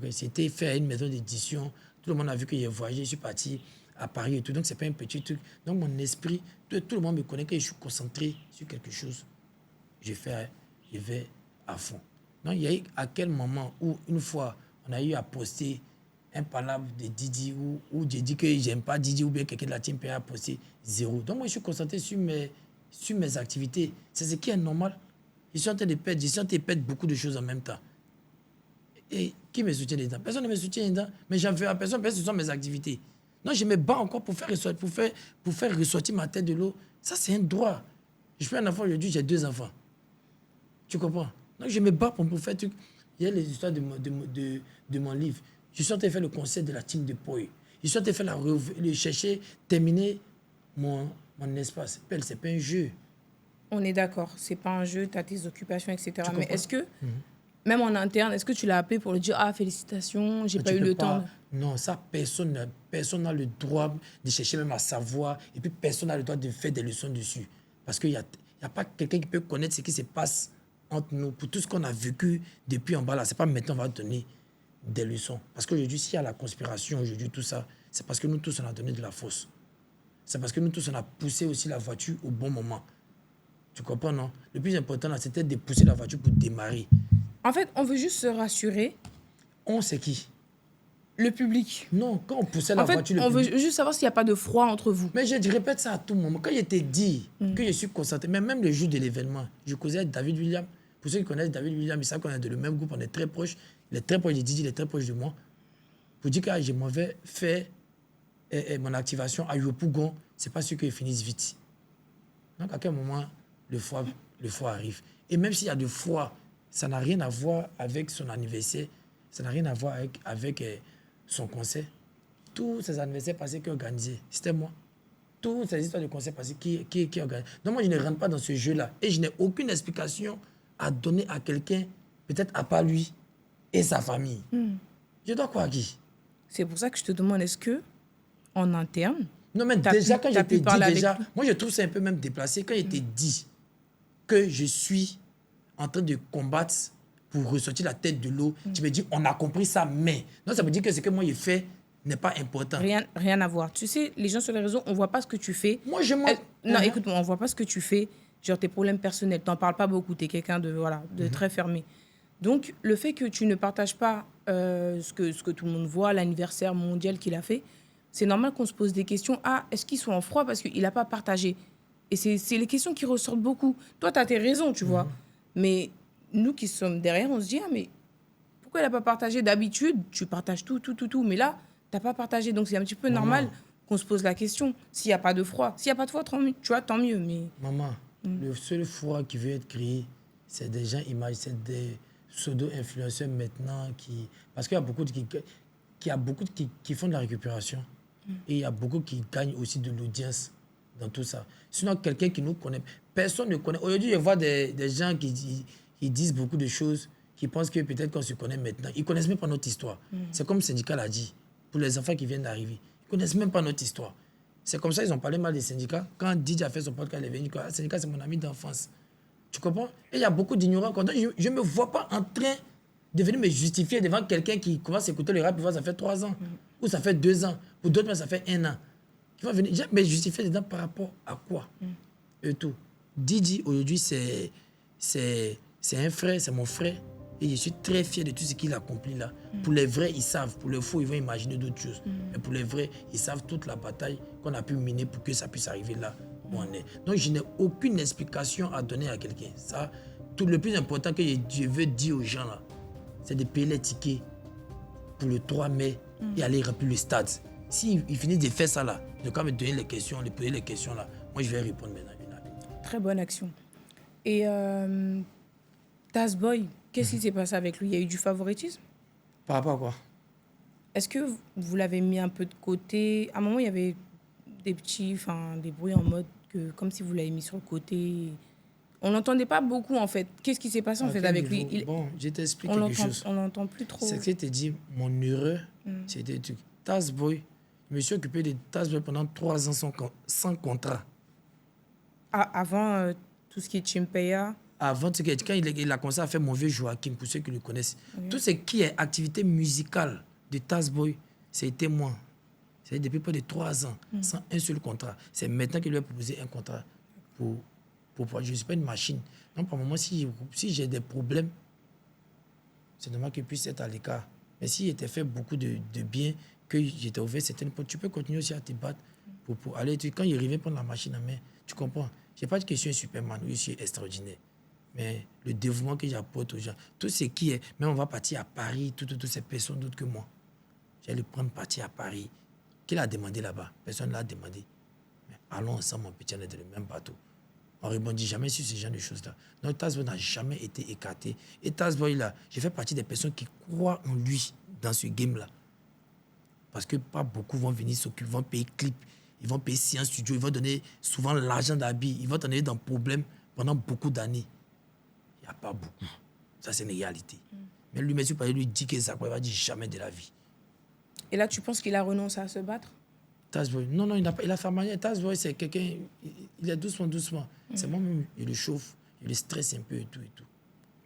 C'était fait à une maison d'édition. Tout le monde a vu que j'ai voyagé, je suis parti à Paris et tout. Donc, c'est pas un petit truc. Donc, mon esprit, tout le monde me connaît que je suis concentré sur quelque chose. Je vais à fond. Donc, il y a eu à quel moment où, une fois, on a eu à poster un palabre de Didi où j'ai dit que j'aime pas Didi ou bien quelqu'un de la team a posté 0. Donc, moi, je suis concentré sur mes activités. C'est ce qui est normal. Je suis en train de perdre beaucoup de choses en même temps. Et qui me soutient dedans? Personne ne me soutient dedans, mais j'en veux à personne, parce que ce sont mes activités. Non, je me bats encore pour faire ressortir ma tête de l'eau. Ça, c'est un droit. Je suis un enfant aujourd'hui, j'ai 2 enfants. Tu comprends? Donc, je me bats pour faire tout. Il y a les histoires de mon livre. Je suis en train de faire le concert de la team de Poi. Je suis en train de faire chercher, terminer mon espace. C'est pas un jeu. On est d'accord, c'est pas un jeu, tu as tes occupations, etc. Mais est-ce que, Mhm. même en interne, est-ce que tu l'as appelé pour lui dire « Ah, félicitations, j'ai pas eu le temps ». Non, ça, personne n'a le droit de chercher même à savoir. Et puis, personne n'a le droit de faire des leçons dessus. Parce qu'il n'y a pas quelqu'un qui peut connaître ce qui se passe entre nous. Pour tout ce qu'on a vécu depuis en bas, là, c'est pas maintenant qu'on va donner des leçons. Parce qu'aujourd'hui, s'il y a la conspiration, aujourd'hui, tout ça, c'est parce que nous tous, on a donné de la fausse. C'est parce que nous tous, on a poussé aussi la voiture au bon moment. Tu comprends, non? Le plus important, là, c'était de pousser la voiture pour démarrer. En fait, on veut juste se rassurer. On, c'est qui? Le public. Non, quand on poussait la voiture, le on public... veut juste savoir s'il n'y a pas de froid entre vous. Mais je répète ça à tout moment. Quand je t'ai dit que je suis concentré, mais même le jour de l'événement, je causais avec David William. Pour ceux qui connaissent David William, ils savent qu'on est dans le même groupe, on est très proches. Il est très proche de Didi, il est très proche de moi. Pour dire que je m'avais fait mon activation à Yopougon, c'est pas sûr qu'ils finissent vite. Donc à quel moment le froid arrive? Et même s'il y a du froid, ça n'a rien à voir avec son anniversaire, ça n'a rien à voir avec son concert. Tous ces anniversaires passés qui ont organisé, c'était moi. Toutes ces histoires de concerts passés qui organisé. Donc moi, je ne rentre pas dans ce jeu-là. Et je n'ai aucune explication à donner à quelqu'un, peut-être à part lui et sa famille. Je dois croire à qui? C'est pour ça que je te demande, est-ce que, en interne... Non, mais déjà, quand j'étais dit, moi, je trouve ça un peu même déplacé. Quand j'étais dit que je suis en train de combattre pour ressortir la tête de l'eau, tu me dis, on a compris ça, mais... Non, ça veut dire que ce que moi, j'ai fait n'est pas important. Rien à voir. Tu sais, les gens sur les réseaux, on ne voit pas ce que tu fais. Moi, je m'en... Non, écoute-moi, on ne voit pas ce que tu fais. Genre, tes problèmes personnels, tu n'en parles pas beaucoup. Tu es quelqu'un de très fermé. Donc, le fait que tu ne partages pas ce que tout le monde voit, l'anniversaire mondial qu'il a fait, c'est normal qu'on se pose des questions. Ah, est-ce qu'ils sont en froid parce qu'il n'a pas partagé? Et c'est les questions qui ressortent beaucoup. Toi, tu as tes raisons, tu vois. Mais nous qui sommes derrière, on se dit, ah, mais pourquoi elle n'a pas partagé? D'habitude, tu partages tout. Mais là, tu n'as pas partagé. Donc, c'est un petit peu normal qu'on se pose la question. S'il n'y a pas de froid. S'il n'y a pas de froid, tu vois, tant mieux. Mais... Maman, le seul froid qui veut être créé, c'est des gens c'est des pseudo-influenceurs maintenant qui... Parce qu'il y a beaucoup qui font de la récupération. Et il y a beaucoup qui gagnent aussi de l'audience dans tout ça. Sinon, quelqu'un qui nous connaît, personne ne connaît. Aujourd'hui, je vois des gens qui disent beaucoup de choses, qui pensent que peut-être qu'on se connaît maintenant. Ils ne connaissent même pas notre histoire. C'est comme le syndicat l'a dit, pour les enfants qui viennent d'arriver. Ils ne connaissent même pas notre histoire. C'est comme ça qu'ils ont parlé mal des syndicats. Quand DJ a fait son podcast, il est venu, le syndicat, c'est mon ami d'enfance. Tu comprends? Et il y a beaucoup d'ignorants. Je ne me vois pas en train de venir me justifier devant quelqu'un qui commence à écouter le rap, ça fait 3 ans, ou ça fait 2 ans, pour d'autres, ça fait 1 an. Qui va venir me justifier dedans par rapport à quoi? Et tout. Didi, aujourd'hui, c'est un frère, c'est mon frère. Et je suis très fier de tout ce qu'il a accompli là. Pour les vrais, ils savent. Pour les faux, ils vont imaginer d'autres choses. Mais pour les vrais, ils savent toute la bataille qu'on a pu mener pour que ça puisse arriver là où on est. Donc, je n'ai aucune explication à donner à quelqu'un. Ça, tout le plus important que je veux dire aux gens là, c'est de payer les tickets pour le 3 mai et aller remplir le stade. S'ils finissent de faire ça là, de quand me donner les questions, de poser les questions là, moi je vais répondre maintenant. Très bonne action. Et Tazboy, qu'est-ce qui s'est passé avec lui? Il y a eu du favoritisme? Par rapport à quoi? Est-ce que vous l'avez mis un peu de côté? À un moment, il y avait des bruits en mode que, comme si vous l'avez mis sur le côté. On n'entendait pas beaucoup, en fait. Qu'est-ce qui s'est passé, en fait, avec lui? Bon, je t'explique quelque chose. On l'entend plus trop. C'est ce que je t'ai dit, mon erreur, c'était le truc. Tazboy, je me suis occupé de Tazboy pendant 3 ans sans contrat. Avant tout ce qui est Chimpeya? Avant, quand il a commencé à faire Mon Vieux Joachim, pour ceux qui le connaissent, tout ce qui est activité musicale de Tazboy, c'était moi. C'est depuis près de 3 ans, sans un seul contrat. C'est maintenant qu'il lui a proposé un contrat pour je ne suis pas une machine. Donc, par moment, si j'ai des problèmes, c'est normal qu'il puisse être à l'écart. Mais s'il était fait beaucoup de bien, que j'étais ouvert certaines portes, tu peux continuer aussi à te battre pour aller. Quand il arrivait prendre la machine à main, tu comprends? Je n'ai pas dit que je suis un Superman, oui, je suis extraordinaire. Mais le dévouement que j'apporte aux gens, tout ce qui est, même on va partir à Paris, toutes ces personnes d'autres que moi. J'allais prendre partir à Paris. Qui l'a demandé là-bas? Personne ne l'a demandé. Mais allons ensemble, mon petit, on est dans le même bateau. On ne rebondit jamais sur ce genre de choses-là. Donc, Tazboy n'a jamais été écarté. Et Tazboy, là, je fais partie des personnes qui croient en lui dans ce game-là. Parce que pas beaucoup vont venir s'occuper, vont payer clip, ils vont payer séance studio, ils vont donner souvent l'argent d'habit, ils vont donner dans le problème pendant beaucoup d'années. Il n'y a pas beaucoup. Ça, c'est une réalité. Mais lui, monsieur Payet lui dit que ça, il va dire jamais de la vie. Et là, tu penses qu'il a renoncé à se battre? Tazboy, non, il a sa manière. Tazboy, c'est quelqu'un, il est doucement. C'est moi-même, il le chauffe, il le stresse un peu et tout.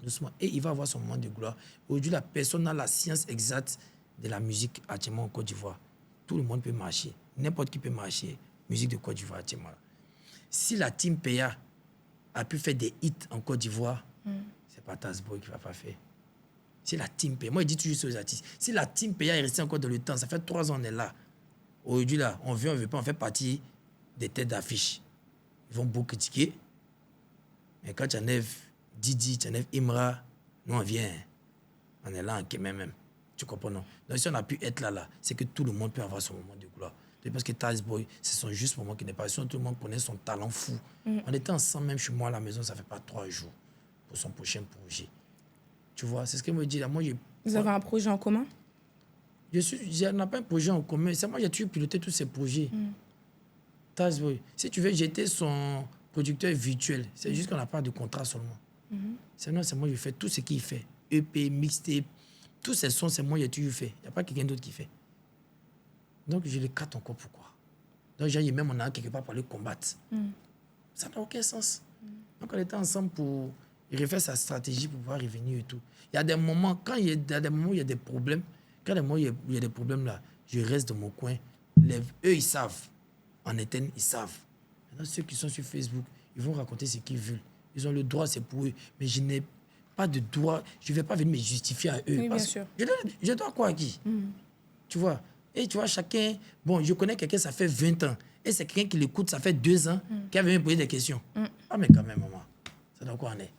Doucement. Et il va avoir son moment de gloire. Aujourd'hui, la personne n'a la science exacte de la musique actuellement en Côte d'Ivoire. Tout le monde peut marcher. N'importe qui peut marcher. Musique de Côte d'Ivoire actuellement. Si la team PA a pu faire des hits en Côte d'Ivoire, c'est pas Tazboy qui va pas faire. Si la team PA, moi je dis toujours aux artistes, si la team PA est restée encore dans le temps, ça fait 3 ans on est là. Aujourd'hui, là, on veut pas, on fait partie des têtes d'affiche. Ils vont beaucoup critiquer. Mais quand tu enlèves Didi, tu enlèves Imra, nous, on vient. On est là en même. Tu comprends, non? Donc, si on a pu être là, c'est que tout le monde peut avoir son moment de gloire. Parce que Tazboy, c'est son juste moment qui n'est pas. Sinon, tout le monde connaît son talent fou. On était ensemble, même chez moi à la maison, ça ne fait pas 3 jours pour son prochain projet. Tu vois, c'est ce qu'elle me dit là. Moi, vous avez un projet en commun? On n'a pas un projet en commun. C'est moi, j'ai toujours piloté tous ces projets. Tazboy, si tu veux, j'étais son producteur virtuel. C'est juste qu'on n'a pas de contrat seulement. Sinon, c'est moi, je fais tout ce qu'il fait. EP, mixtape, tous ces sons, c'est moi, j'ai toujours fait. Il n'y a pas quelqu'un d'autre qui fait. Donc, je le carte encore. Pourquoi? Donc, j'ai même on a quelque part pour aller combattre. Ça n'a aucun sens. Donc, on était ensemble pour refaire sa stratégie pour pouvoir revenir et tout. Il y a des moments, quand il y a des moments où il y a des problèmes, quand il y a des problèmes là, je reste dans mon coin. Eux, ils savent. En interne, ils savent. Maintenant, ceux qui sont sur Facebook, ils vont raconter ce qu'ils veulent. Ils ont le droit, c'est pour eux. Mais je n'ai pas de droit. Je ne vais pas venir me justifier à eux. Oui, bien sûr. Je dois quoi à qui? Tu vois? Et tu vois, chacun... Bon, je connais quelqu'un, ça fait 20 ans. Et c'est quelqu'un qui l'écoute, ça fait 2 ans, qui a venu me poser des questions. Ah, mais quand même, maman, ça doit quoi en est?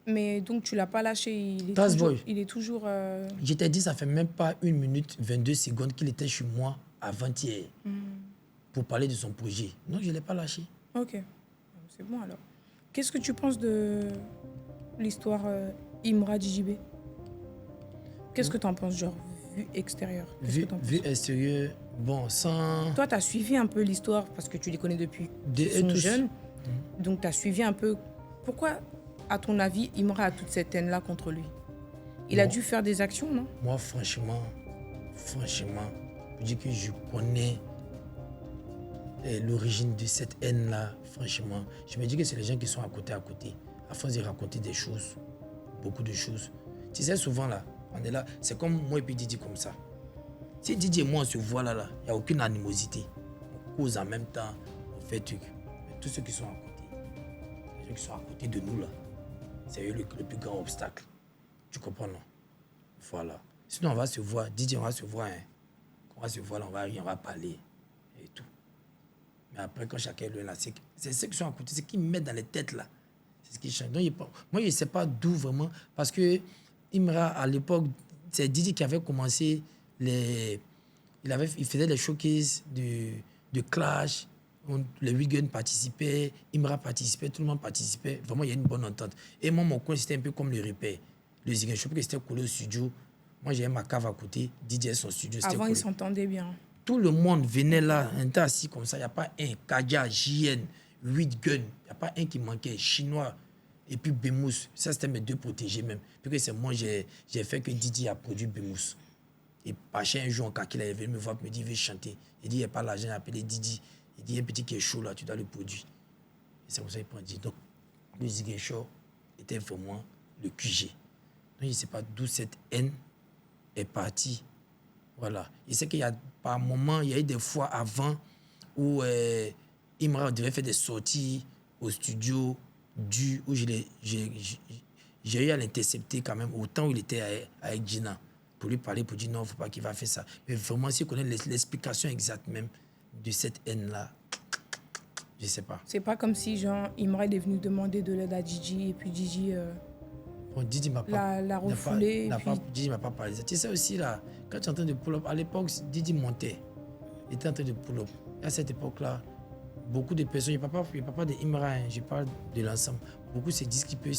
Mais donc, tu l'as pas lâché. Task Boy. Il est toujours... Je t'ai dit, ça fait même pas 1 minute 22 secondes qu'il était chez moi avant-hier pour parler de son projet. Non, je ne l'ai pas lâché. Ok. C'est bon alors. Qu'est-ce que tu penses de l'histoire Imra DJB? Qu'est-ce que tu en penses, genre, vue extérieure? Vue extérieure, bon, sans... Toi, tu as suivi un peu l'histoire parce que tu les connais depuis qu'ils sont jeunes. Donc, tu as suivi un peu... Pourquoi, à ton avis, Imra a toute cette haine-là contre lui? Il a dû faire des actions, non? Moi, franchement, je dis que je connais l'origine de cette haine-là, franchement. Je me dis que c'est les gens qui sont à côté. À force de raconter des choses, beaucoup de choses. Tu sais, souvent, là, on est là, c'est comme moi et puis Didi comme ça. Si Didi et moi, on se voit là, il n'y a aucune animosité. On cause en même temps, on fait truc. Mais tous ceux qui sont à côté, les gens qui sont à côté de nous, là, c'est eux le plus grand obstacle. Tu comprends, non? Voilà. Sinon, on va se voir. Didi, on va se voir. Hein. On va se voir, là, on va rire, on va parler. Et tout. Mais après, quand chacun est loin, là, c'est ceux qui sont à côté, c'est qui me mettent dans les têtes, là. C'est ce qui change. Donc, moi, je ne sais pas d'où vraiment. Parce que Imra, à l'époque, c'est Didi qui avait commencé il faisait les showcases de Clash. Les Wigan participaient, Imra participait, tout le monde participait. Vraiment, il y a une bonne entente. Et moi, mon coin, c'était un peu comme le repère. Le Ziguin Show, parce que c'était collé au studio. Moi, j'avais ma cave à côté. DJ, son studio, c'était Avant, collé. ils s'entendaient bien. Tout le monde venait là, un temps assis comme ça. Il n'y a pas un. Kaja, JN, 8 Gun. Il n'y a pas un qui manquait. Chinois. Et puis Bemous. Ça, c'était mes 2 protégés même. Puis que c'est moi, j'ai fait que Didi a produit Bemous. Et Pacha, un jour, quand il est venu me voir, il me dit, il veut chanter. Il dit, il n'y a pas l'argent, il a appelé Didi. Il dit, il y a un petit qui est chaud là, tu dois le produire. Et c'est comme ça qu'il prend Didi. Donc, le Ziguin Show était vraiment le QG. Donc, je ne sais pas d'où cette haine est partie. Voilà. Je sais qu'il y a, par moment, il y a eu des fois avant où Imra devait faire des sorties au studio où j'ai eu à l'intercepter quand même, au temps où il était avec Gina, pour lui parler, pour dire non, il ne faut pas qu'il va faire ça. Mais vraiment, si on connaît l'explication exacte même de cette haine-là, je ne sais pas. C'est pas comme si, genre, Imra est venu demander de l'aide à Didi et puis Didi... Bon, Didi m'a pas... l'a refoulé. Didi m'a pas parlé. Tu sais aussi, là, quand tu es en train de pull-up, à l'époque, Didi montait. Il était en train de pull-up. À cette époque-là, beaucoup de personnes, je ne parle pas de Imra, hein, je parle de l'ensemble. Beaucoup se disent qu'ils peuvent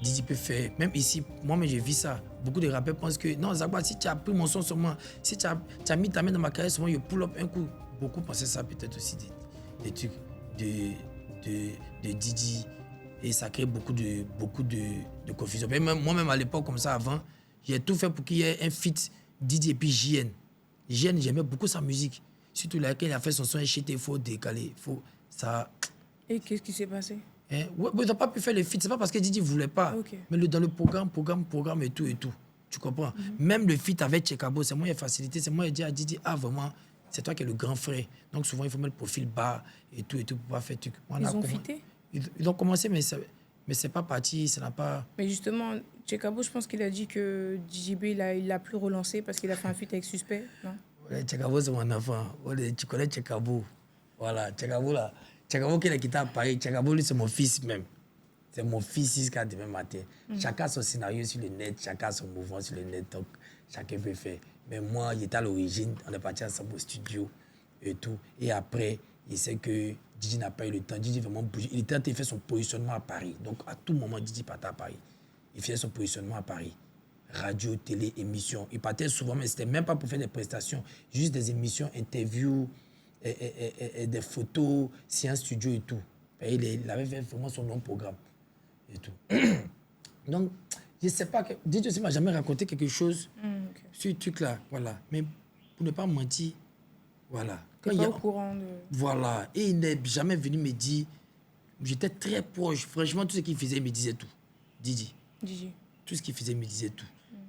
Didi peut faire, même ici, moi-même j'ai vu ça. Beaucoup de rappeurs pensent que non, Zagba, si tu as pris mon son sur moi, si tu as mis ta main dans ma carrière sur moi, je pull up un coup. Beaucoup pensaient ça, peut-être aussi des trucs de Didi. Et ça crée beaucoup de confusion. Mais moi-même à l'époque, comme ça, avant, j'ai tout fait pour qu'il y ait un feat Didi et puis JN. JN, j'aimais beaucoup sa musique. Surtout là, quand il a fait son son, il faut décaler. Ça... Et qu'est-ce qui s'est passé? Ouais, il n'a pas pu faire le feat. C'est pas parce que Didi ne voulait pas. Okay. Mais dans le programme et tout. Tu comprends? Même le feat avec Tchekabo, c'est moi qui ai facilité. C'est moi qui ai dit à Didi, vraiment, c'est toi qui es le grand frère. Donc souvent, il faut mettre le profil bas et tout pour pouvoir faire truc. Ils ont fité? Ils ont commencé, mais c'est pas parti. Ça n'a pas... Mais justement, Tchekabo, je pense qu'il a dit que DJB, il l'a plus relancé parce qu'il a fait un feat avec Suspect, non? Ouais, Tchekabo, c'est mon enfant. Ouais, tu connais Tchekabo. Voilà, Tchekabo là. Tchekabo qui est quitté à Paris. Tchekabo, lui, c'est mon fils même. C'est mon fils jusqu'à demain matin. Chacun son scénario sur le net, chacun son mouvement sur le net. Donc, chacun peut faire. Mais moi, il était à l'origine. On est parti ensemble au studio et tout. Et après, il sait que Didi n'a pas eu le temps. Didi vraiment bougé. Il était en train de faire son positionnement à Paris. Donc, à tout moment, Didi partait à Paris. Il faisait son positionnement à Paris. Radio, télé, émission. Il partait souvent, mais ce n'était même pas pour faire des prestations. Juste des émissions, interviews, et des photos, séances studio et tout. Et il avait fait vraiment son long programme et tout. Donc, je ne sais pas, Didi aussi ne m'a jamais raconté quelque chose sur ce truc-là, voilà. Mais pour ne pas mentir, voilà. Tu n'es pas au courant de... Voilà. Et il n'est jamais venu me dire, j'étais très proche, franchement, tout ce qu'il faisait, il me disait tout. Didi. Tout ce qu'il faisait, il me disait tout.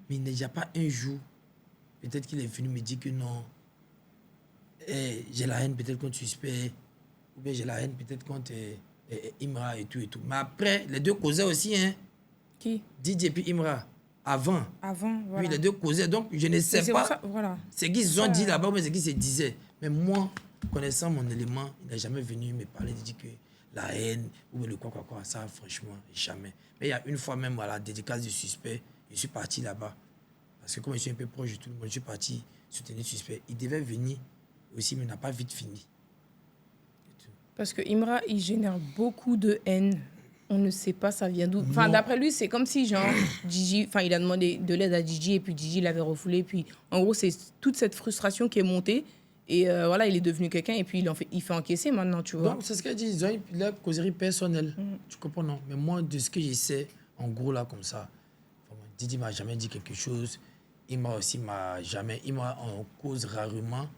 Mais il n'y a pas un jour, peut-être qu'il est venu me dire que non, j'ai la haine peut-être contre Suspect, ou bien j'ai la haine peut-être contre Imra et tout et tout. Mais après, les deux causaient aussi, hein. Qui? Didi et puis Imra. Avant, voilà. Oui, les deux causaient. Donc, je ne sais pas. Ça, voilà. C'est qu'ils ont dit là-bas, mais c'est qu'ils se disaient. Mais moi, connaissant mon élément, il n'a jamais venu me parler de dire que la haine ou le quoi, ça, franchement, jamais. Mais il y a une fois même à la dédicace du Suspect, je suis parti là-bas. Parce que comme je suis un peu proche de tout le monde, je suis parti soutenir le Suspect. Il devait venir aussi, mais il n'a pas vite fini. Parce que Imra, il génère beaucoup de haine. On ne sait pas ça vient d'où. Enfin, d'après lui, c'est comme si, genre, Gigi, enfin, il a demandé de l'aide à Gigi et puis Gigi l'avait refoulé. Puis, en gros, c'est toute cette frustration qui est montée. Et voilà, il est devenu quelqu'un et puis il fait encaisser maintenant, tu vois. Donc, c'est ce qu'elle dit. Ils ont la causerie personnelle. Tu comprends, non? Mais moi, de ce que je sais, en gros, là, comme ça, Didi m'a jamais dit quelque chose. Imra aussi m'a jamais. Imra, on cause rarement.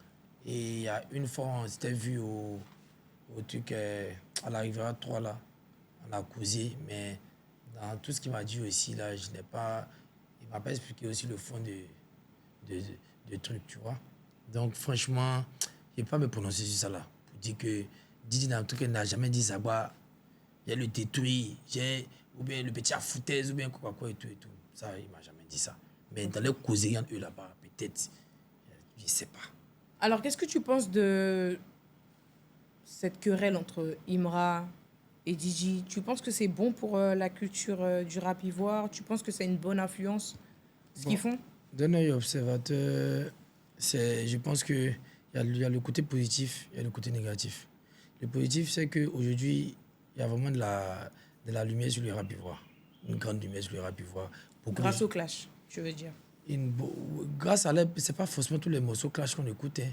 Et il y a une fois, on s'était vu au truc, à la Riviera 3, là. On a causé, mais dans tout ce qu'il m'a dit aussi, là, je n'ai pas. Il m'a pas expliqué aussi le fond de trucs, tu vois. Donc, franchement, je ne vais pas me prononcer sur ça là. Pour dire que Didi, dans le truc, n'a jamais dit ça. Il y a le détruit, ou bien le petit à foutaise, ou bien quoi et tout. Ça, il ne m'a jamais dit ça. Mais dans les causeries, eux là-bas, peut-être, je ne sais pas. Alors, qu'est-ce que tu penses de cette querelle entre Imra et Didi? Tu penses que c'est bon pour la culture du rap ivoire? Tu penses que c'est une bonne influence, ce qu'ils font? D'un œil observateur, je pense qu'il y a le côté positif, il y a le côté négatif. Le positif, c'est qu'aujourd'hui, il y a vraiment de la lumière sur le rap ivoire. Une grande lumière sur le rap ivoire. Grâce au clash, tu veux dire? Grâce à l'aide, ce n'est pas forcément tous les morceaux clash qu'on écoute. Hein.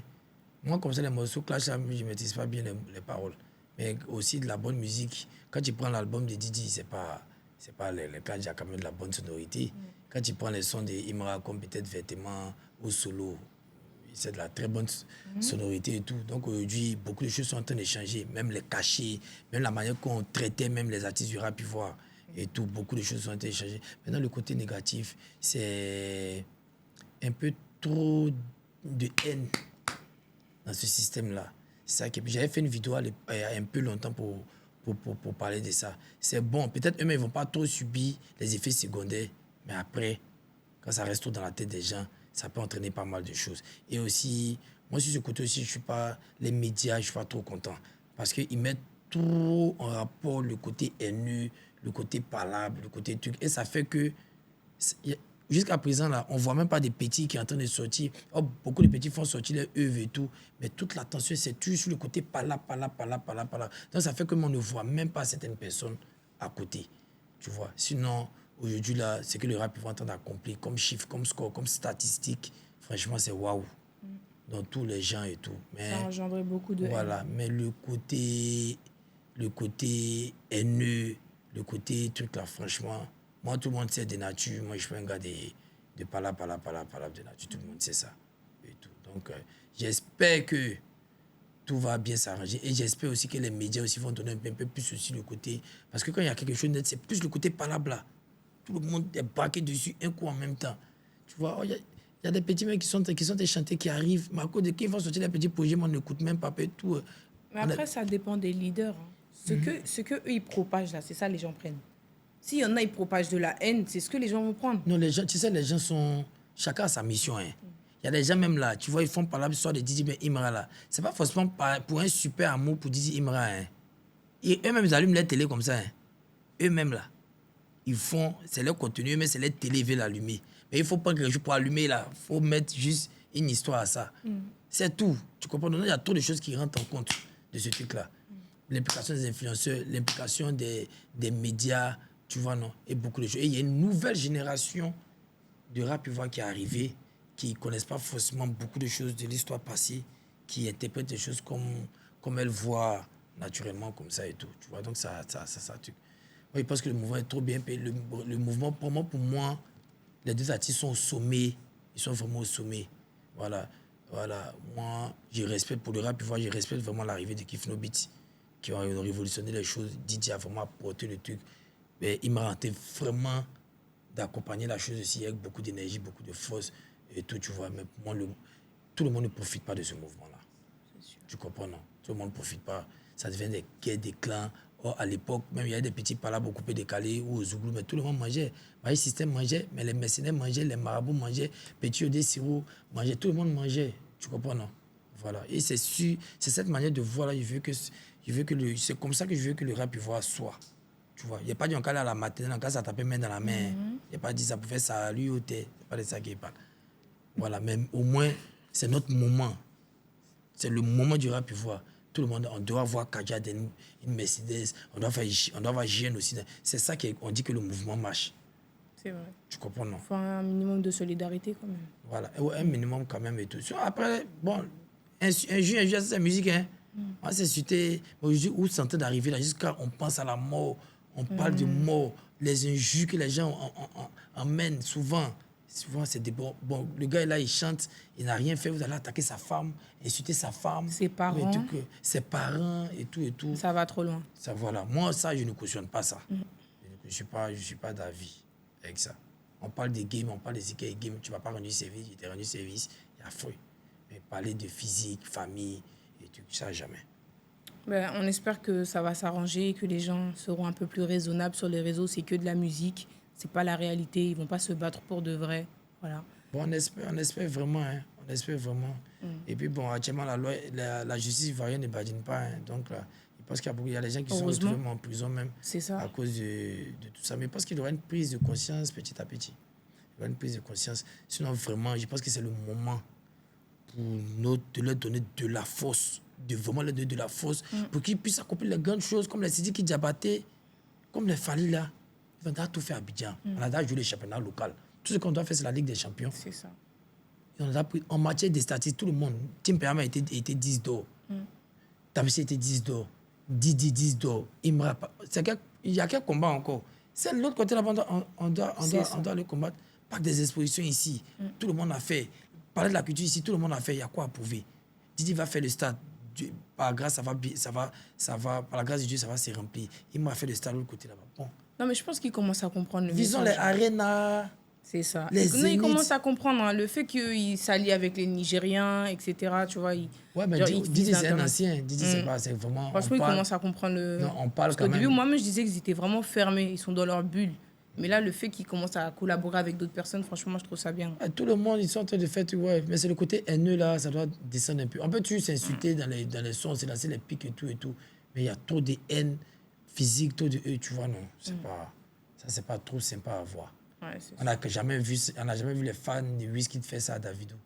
Moi, comme ça, les morceaux clash, là, je ne maîtrise pas bien les paroles. Mais aussi de la bonne musique. Quand tu prends l'album de Didi, ce n'est pas les clash, il y a quand même de la bonne sonorité. Quand tu prends les sons de Imra, comme peut-être Vêtements ou Solo, c'est de la très bonne sonorité et tout. Donc aujourd'hui, beaucoup de choses sont en train de changer. Même les cachets, même la manière qu'on traitait même les artistes du rap ivoire et tout. Beaucoup de choses sont en train de changer. Maintenant, le côté négatif, c'est un peu trop de haine dans ce système-là. C'est ça que j'avais fait une vidéo il y a un peu longtemps pour parler de ça. C'est bon. Peut-être eux-mêmes ne vont pas trop subir les effets secondaires. Mais après, quand ça reste trop dans la tête des gens, ça peut entraîner pas mal de choses. Et aussi, moi, sur ce côté aussi, les médias, je ne suis pas trop content. Parce qu'ils mettent trop en rapport le côté haineux, le côté parlable, le côté truc. Et ça fait que, jusqu'à présent, là, on ne voit même pas des petits qui sont en train de sortir. Oh, beaucoup de petits font sortir les œuvres et tout. Mais toute l'attention, c'est toujours sur le côté parlable. Donc, ça fait que on ne voit même pas certaines personnes à côté. Tu vois. Sinon, aujourd'hui, là, c'est que le rap est en train d'accomplir comme chiffre, comme score, comme statistique. Franchement, c'est waouh. Dans tous les gens et tout. Mais, ça a engendré beaucoup de voilà, haine. mais le côté haineux, le côté truc là, franchement, moi, tout le monde sait de nature. Moi, je suis un gars de palabre de nature. Tout le monde sait ça. Et tout. Donc, j'espère que tout va bien s'arranger. Et j'espère aussi que les médias aussi vont donner un peu plus aussi le côté. Parce que quand il y a quelque chose net, c'est plus le côté palabre là. Tout le monde est braqué dessus un coup en même temps. Tu vois, il y a des petits mecs qui sont des chantés qui arrivent. Mais à cause de qui ils vont sortir des petits projets, moi, on n'écoute même pas tout. Mais après, ça dépend des leaders. Hein. Ce que eux, ils propagent là, c'est ça les gens prennent. S'il y en a, ils propagent de la haine, c'est ce que les gens vont prendre. Non, les gens, tu sais, les gens sont... Chacun a sa mission. Hein. Il y a des gens même là, tu vois, ils font par l'histoire de Didi Imra là. C'est pas forcément pour un super amour pour Didi Imra. Hein. Et eux-mêmes, ils allument les télé comme ça. Hein. Eux-mêmes là. Ils font, c'est leur contenu, mais c'est leur télé qui veut l'allumer. Mais il ne faut pas quelque chose pour allumer là. Il faut mettre juste une histoire à ça. C'est tout. Tu comprends? Il y a trop de choses qui rentrent en compte de ce truc-là. L'implication des influenceurs, l'implication des médias, tu vois, non? Et beaucoup de choses. Et il y a une nouvelle génération de rap ivoire qui est arrivée, qui ne connaissent pas forcément beaucoup de choses de l'histoire passée, qui interprètent des choses comme elles voient naturellement, comme ça et tout. Tu vois, donc ça truc. Oui, parce que le mouvement est trop bien payé. Le mouvement, pour moi, les deux artistes sont au sommet. Ils sont vraiment au sommet. Voilà. Moi, je respecte pour le rap, je respecte vraiment l'arrivée de Kiff No Beat, qui ont révolutionné les choses. Didi a vraiment apporté le truc. Mais il m'a tenté vraiment d'accompagner la chose aussi avec beaucoup d'énergie, beaucoup de force et tout, tu vois. Mais pour moi, tout le monde ne profite pas de ce mouvement-là. Tu comprends, non? Tout le monde ne profite pas. Ça devient des guerres, des clans. Or, à l'époque, même il y avait des petits palabres coupés décalés ou aux Zouglou, mais tout le monde mangeait. Le système mangeait, mais les mercenaires mangeaient, les marabouts mangeaient, Petit Odé, Sirou mangeaient, tout le monde mangeait. Tu comprends, non? Voilà. Et c'est cette manière de voir là, je veux que C'est comme ça que je veux que le rap ivoire soit. Tu vois, il n'y a pas dit en cas à la matinée, en cas ça tapait main dans la main. Il n'y a pas dit ça pouvait saluer au thé. C'est pas de ça qu'il parle. Voilà, mais au moins, c'est notre moment. C'est le moment du rap ivoire. Tout le monde, on doit voir Kaja, une Mercedes, on doit voir JN aussi. C'est ça qu'on dit que le mouvement marche. C'est vrai. Tu comprends, non? Il faut un minimum de solidarité quand même. Voilà, un minimum quand même et tout. Après, bon, un jour, c'est musique, hein. On s'est insulté. Aujourd'hui, où sentait d'arriver là, jusqu'à on pense à la mort, on parle de mort, les injures que les gens emmènent souvent. Souvent, c'est des bon, le gars là, il chante, il n'a rien fait, vous allez attaquer sa femme, insulter sa femme, Ses parents. Ses parents et tout et tout. Ça va trop loin. Ça, voilà. Moi, ça, je ne cautionne pas ça. Je ne suis pas d'avis avec ça. On parle des games, on parle des games, tu ne vas pas rendre service, il t'a rendu service, il y a fouille. Mais parler de physique, famille et tout, ça, jamais. Ben, on espère que ça va s'arranger, que les gens seront un peu plus raisonnables sur les réseaux. C'est que de la musique, c'est pas la réalité. Ils vont pas se battre pour de vrai. Voilà. Bon, on espère vraiment. Hein. On espère vraiment. Et puis, bon, actuellement, la justice ivoirienne ne badine pas. Hein. Donc, là, je pense qu'il y a des gens qui sont retrouvés en prison même à cause de tout ça. Mais je pense qu'il y aura une prise de conscience petit à petit. Il y aura une prise de conscience. Sinon, vraiment, je pense que c'est le moment pour nous de leur donner de la force, de vraiment leur donner de la force, pour qu'ils puissent accomplir les grandes choses comme les Sidiki Diabaté, comme les Fali là. On a tout fait à Abidjan. On a joué les championnats locaux. Tout ce qu'on doit faire, c'est la Ligue des Champions. C'est ça. Et on a pris, en matière des statistiques, tout le monde. Tim Perama était 10 d'or. Tabissi était 10 d'or. 10 d'or. Il y a quel combat encore? C'est l'autre côté là, on doit le combattre. Pas que des expositions ici. Tout le monde a fait. Parler de la culture ici, tout le monde a fait. Il y a quoi à prouver? Didi va faire le stade. Par la grâce, par la grâce de Dieu, ça va se remplir. Il m'a fait le stade de l'autre côté là-bas. Bon. Non, mais je pense qu'il commence à comprendre le Visons les arénas. C'est ça. Il commence à comprendre hein, le fait qu'il s'allie avec les Nigériens, etc. Tu vois, ouais, mais Didi, c'est un ancien. Didi, c'est vraiment. Franchement, il commence à comprendre le. Non, on parle parce qu'au début, moi-même, je disais qu'ils étaient vraiment fermés. Ils sont dans leur bulle. Mais là, le fait qu'ils commencent à collaborer avec d'autres personnes, franchement, moi, je trouve ça bien. Ouais, tout le monde, ils sont en train de faire. Ouais, mais c'est le côté haineux là, ça doit descendre un peu. On peut toujours s'insulter dans les sons, c'est lancer les pics et tout. Mais il y a trop de haine physique, trop de. Tu vois, non. C'est pas trop sympa à voir. Ouais, on n'a jamais vu les fans de Wizkid faire ça à Davido.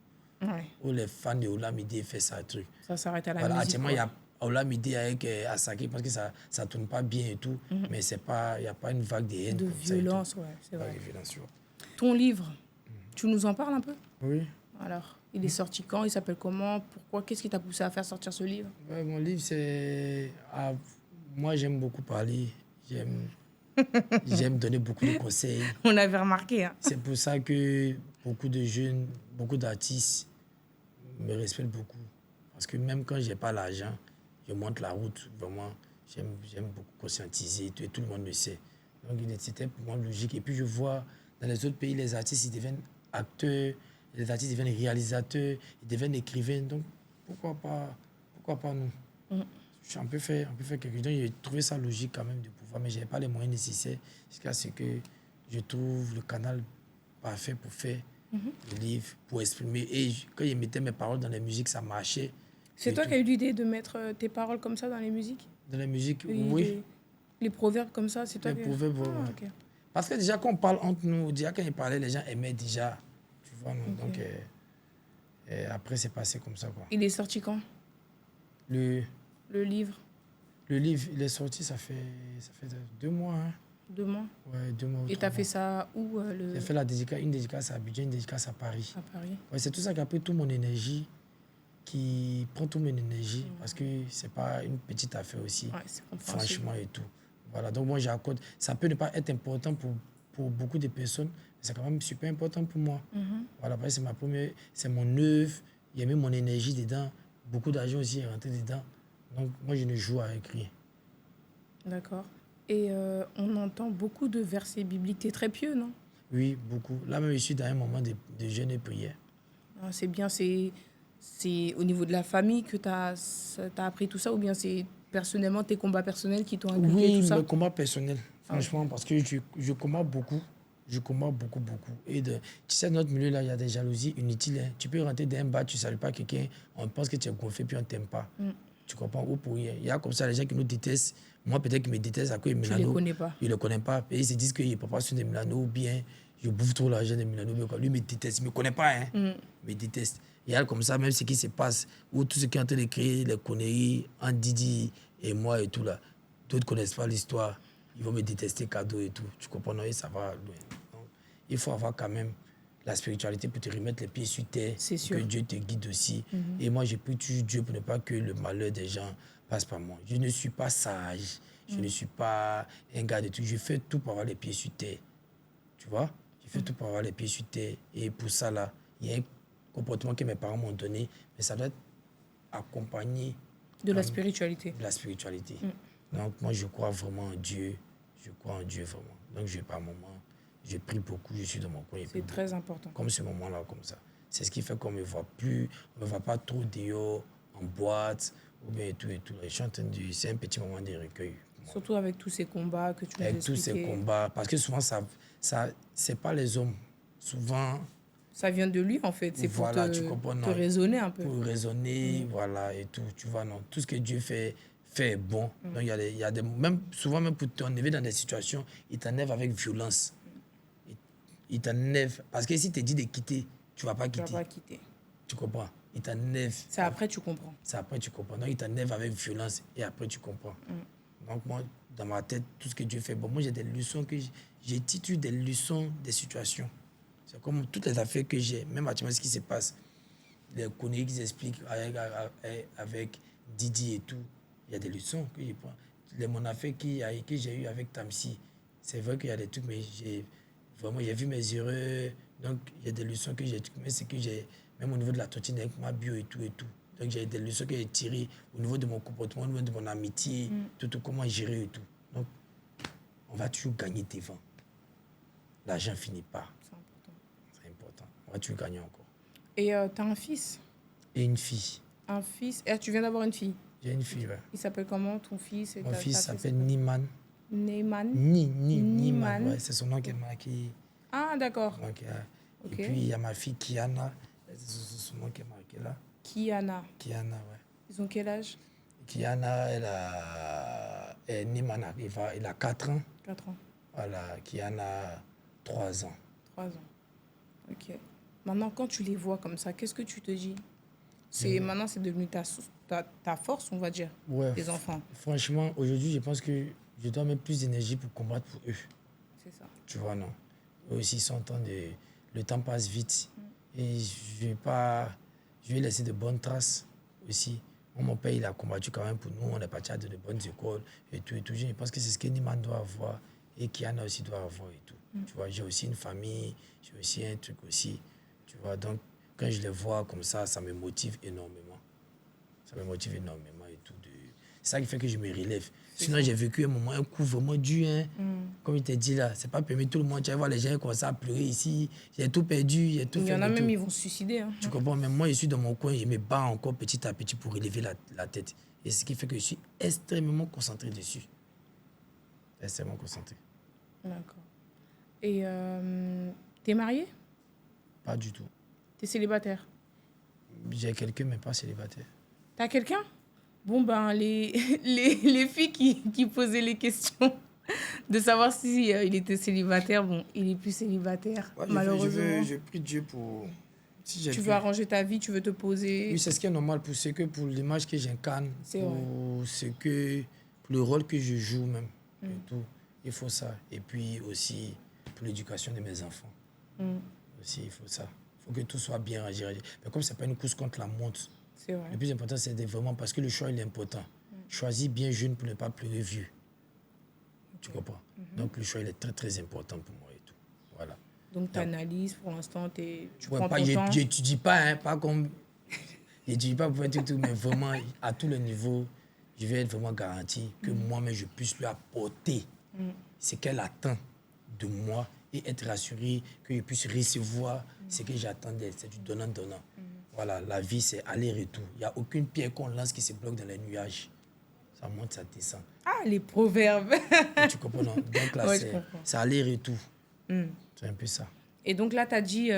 Ouais. Ou les fans de Olamide faire ça à truc. Ça s'arrête à la voilà, musique. Actuellement, il y a Olamide avec Asake parce que ça ne tourne pas bien et tout. Mais il n'y a pas une vague de haine. De violence, ouais, c'est vrai. De violence, ouais. Ton livre, tu nous en parles un peu? Oui. Alors, il est sorti quand? Il s'appelle comment? Pourquoi? Qu'est-ce qui t'a poussé à faire sortir ce livre? Ouais, mon livre, c'est... moi, j'aime beaucoup parler. J'aime donner beaucoup de conseils. On avait remarqué. Hein. C'est pour ça que beaucoup de jeunes, beaucoup d'artistes me respectent beaucoup. Parce que même quand je n'ai pas l'argent, je monte la route. Vraiment, j'aime beaucoup conscientiser. Tout le monde le sait. Donc, c'était pour moi logique. Et puis, je vois dans les autres pays, les artistes, ils deviennent acteurs, les artistes deviennent réalisateurs, ils deviennent écrivains. Donc, pourquoi pas nous? On peut faire quelque chose. J'ai trouvé ça logique quand même de pouvoir, mais je n'avais pas les moyens nécessaires jusqu'à ce que je trouve le canal parfait pour faire le livre, pour exprimer. Et quand je mettais mes paroles dans les musiques, ça marchait. C'est toi qui as eu l'idée de mettre tes paroles comme ça dans les musiques? Dans les musiques, oui. Les proverbes comme ça, c'est toi les proverbes, oui. Okay. Parce que déjà, quand on parle entre nous, déjà quand ils parlaient, les gens aimaient déjà. Tu vois, non? Donc, après, c'est passé comme ça, quoi. Il est sorti quand? Le livre? Le livre, il est sorti, ça fait 2 mois. Hein. 2 mois? Ouais, 2 mois. Et tu as fait ça où J'ai fait une dédicace à Abidjan, une dédicace à Paris. À Paris. Ouais, c'est tout ça qui a pris toute mon énergie, qui prend toute mon énergie, parce que c'est pas une petite affaire aussi, franchement et tout. Voilà, donc moi j'accorde. Ça peut ne pas être important pour beaucoup de personnes, mais c'est quand même super important pour moi. Voilà, parce que c'est mon œuvre, il y a mis mon énergie dedans, beaucoup d'argent aussi est rentré dedans. Donc, moi, je ne joue avec rien. D'accord. Et on entend beaucoup de versets bibliques. Tu es très pieux, non? Oui, beaucoup. Là même, je suis dans un moment de jeûne et prière. Ah, c'est bien. C'est au niveau de la famille que tu as appris tout ça, ou bien c'est personnellement tes combats personnels qui t'ont inculqué tout ça? Oui, mes combats personnels, franchement, parce que je combats beaucoup. Je combats beaucoup. Et tu sais, notre milieu, là, il y a des jalousies inutiles. Hein. Tu peux rentrer dans un bar, tu ne salues pas quelqu'un, on pense que tu es gonflé, puis on ne t'aime pas. Tu comprends? Ou pour rien. Il y a comme ça les gens qui nous détestent. Moi, peut-être qu'ils me détestent à cause de Tu Milano. les connais pas. Ils ne le connaissent pas. Et ils se disent qu'il ne peut pas sur de Milano ou bien je bouffe trop l'argent de Milano. Lui, il me déteste. Il ne me connaît pas. Hein. Il me déteste. Il y a comme ça, même ce qui se passe, où tout ce qui est en train de créer les conneries en Didi et moi et tout là, d'autres ne connaissent pas l'histoire. Ils vont me détester cadeau et tout. Tu comprends? Non, et ça va loin. Donc, il faut avoir quand même la spiritualité pour te remettre les pieds sur terre. C'est sûr. Que Dieu te guide aussi. Et moi, j'ai pris toujours Dieu pour ne pas que le malheur des gens passe par moi. Je ne suis pas sage. Je ne suis pas un gars de tout. Je fais tout pour avoir les pieds sur terre. Tu vois? Je fais tout pour avoir les pieds sur terre. Et pour ça, là, il y a un comportement que mes parents m'ont donné, mais ça doit être accompagné De la spiritualité. de la spiritualité. Donc, moi, je crois vraiment en Dieu. Je crois en Dieu vraiment. Donc, je par moment, je prie beaucoup, je suis dans mon coin. C'est très important. Comme ce moment-là, comme ça. C'est ce qui fait qu'on ne me voit plus, on ne me voit pas trop dehors, en boîte, ou bien et tout et tout. Je suis en train de... C'est un petit moment de recueil. Surtout avec tous ces combats que tu nous Avec tous ces expliquais. combats. Parce que souvent, c'est pas les hommes. Souvent, Ça vient de lui, en fait. C'est pour voilà, tu comprends, te non. raisonner un peu. Pour raisonner, voilà, et tout. Tu vois, non. Tout ce que Dieu fait est bon. Donc, il y a des... Même, souvent, même pour t'enlever dans des situations, il t'enlève avec violence. Il t'enlève... Parce que si tu te dit de quitter, tu ne vas pas Tu quitter. vas pas quitter. Tu comprends? Il t'enlève. C'est après, tu comprends. C'est après tu comprends. Donc, il t'enlève avec violence et après tu comprends. Donc, moi, dans ma tête, tout ce que Dieu fait, bon, moi, j'ai des leçons que j'ai titré des leçons des situations. C'est comme toutes les affaires que j'ai, même actuellement, ce qui se passe, les conneries qu'ils expliquent avec Didi et tout, il y a des leçons que je prends. Mon affaire que j'ai eu avec Tamsi, c'est vrai qu'il y a des trucs, mais j'ai vu mes erreurs. Donc, il y a des leçons que j'ai, mais c'est que j'ai, même au niveau de la tontine avec ma bio et tout et tout. Donc, j'ai des leçons que j'ai tirées au niveau de mon comportement, au niveau de mon amitié, tout comment gérer et tout. Donc, on va toujours gagner devant. L'argent finit pas. C'est important. C'est important. On va toujours gagner encore. Et tu as un fils? Et une fille. Un fils? Et tu viens d'avoir une fille? J'ai une fille, ouais. Il s'appelle comment, ton fils? Et Mon ta fils fille s'appelle Niman. Neyman? Niman, ouais, c'est son nom qui est marqué. Ah, d'accord. Donc, Ok. et puis, il y a ma fille Kiana. C'est son nom qui est marqué là. Kiana. Kiana, ouais. Ils ont quel âge? Kiana, Niman, il a 4 ans. 4 ans. Voilà, Kiana, 3 ans. 3 ans. Ok. Maintenant, quand tu les vois comme ça, qu'est-ce que tu te dis? Maintenant, c'est devenu ta force, on va dire, Ouais. tes enfants. Franchement, aujourd'hui, je pense que je dois mettre plus d'énergie pour combattre pour eux. C'est ça. Tu vois, non. Eux aussi, ils sont en train de... Le temps passe vite. Et je vais laisser de bonnes traces aussi. Moi, mon père, il a combattu quand même pour nous. On est parti à de bonnes écoles et tout et tout. Je pense que c'est ce que Niman doit avoir et Kiana aussi doit avoir et tout. Tu vois, j'ai aussi une famille, j'ai aussi un truc aussi. Tu vois, donc, quand je les vois comme ça me motive énormément. Ça me motive énormément et tout. C'est ça qui fait que je me relève. Sinon, j'ai vécu un moment, un coup vraiment dur. Hein. Comme il t'a dit là, c'est pas permis tout le monde. Tu vas voir les gens qui commencent à pleurer ici. J'ai tout perdu, j'ai tout fait. Il y en a même, tout. ils vont se suicider. Hein. Tu comprends? Mais moi, je suis dans mon coin, je me bats encore petit à petit pour relever la tête. Et ce qui fait que je suis extrêmement concentré dessus. Extrêmement concentré. D'accord. Et t'es marié? Pas du tout. T'es célibataire? J'ai quelqu'un, mais pas célibataire. T'as quelqu'un? Bon, ben, les filles qui posaient les questions de savoir si il était célibataire, bon, il est plus célibataire, Ouais, malheureusement. Je prie Dieu pour... Si j'ai Tu pu- veux arranger ta vie, tu veux te poser. Oui, c'est ce qui est normal pour l'image que j'incarne, C'est pour pour le rôle que je joue même. Et tout. Il faut ça. Et puis aussi pour l'éducation de mes enfants. Aussi, il faut ça. Il faut que tout soit bien rangé. Mais comme ce n'est pas une course contre la montre, C'est vrai. le plus important, c'est vraiment parce que le choix, il est important. Choisis bien jeune pour ne pas pleurer vieux. Tu comprends? Donc le choix, il est très, très important pour moi et tout. Voilà. Donc, tu analyses pour l'instant, tu Ouais, prends pas, ton temps. j'étudie pas, hein, pas comme... J'étudie pas pour faire tout, mais vraiment, à tous les niveaux, je vais être vraiment garanti que moi-même, je puisse lui apporter ce qu'elle attend de moi et être rassuré que je puisse recevoir ce que j'attendais. C'est du donnant-donnant. Voilà, la vie, c'est aller-retour. Il n'y a aucune pierre qu'on lance qui se bloque dans les nuages. Ça monte, ça descend. Ah, les proverbes. Tu comprends, non? Donc là, Ouais, je comprends. c'est aller-retour. C'est un peu ça. Et donc là, tu as dit,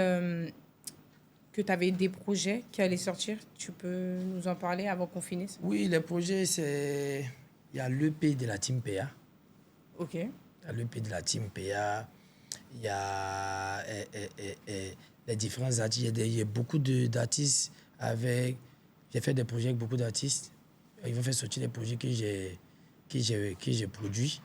que tu avais des projets qui allaient sortir. Tu peux nous en parler avant qu'on finisse? Oui, les projets, c'est... Il y a l'EP de la Team PA. Ok. Il y a l'EP de la Team PA. Il y a les différents artistes. Il y a beaucoup d'artistes avec... J'ai fait des projets avec beaucoup d'artistes. Ils vont faire sortir des projets que j'ai produits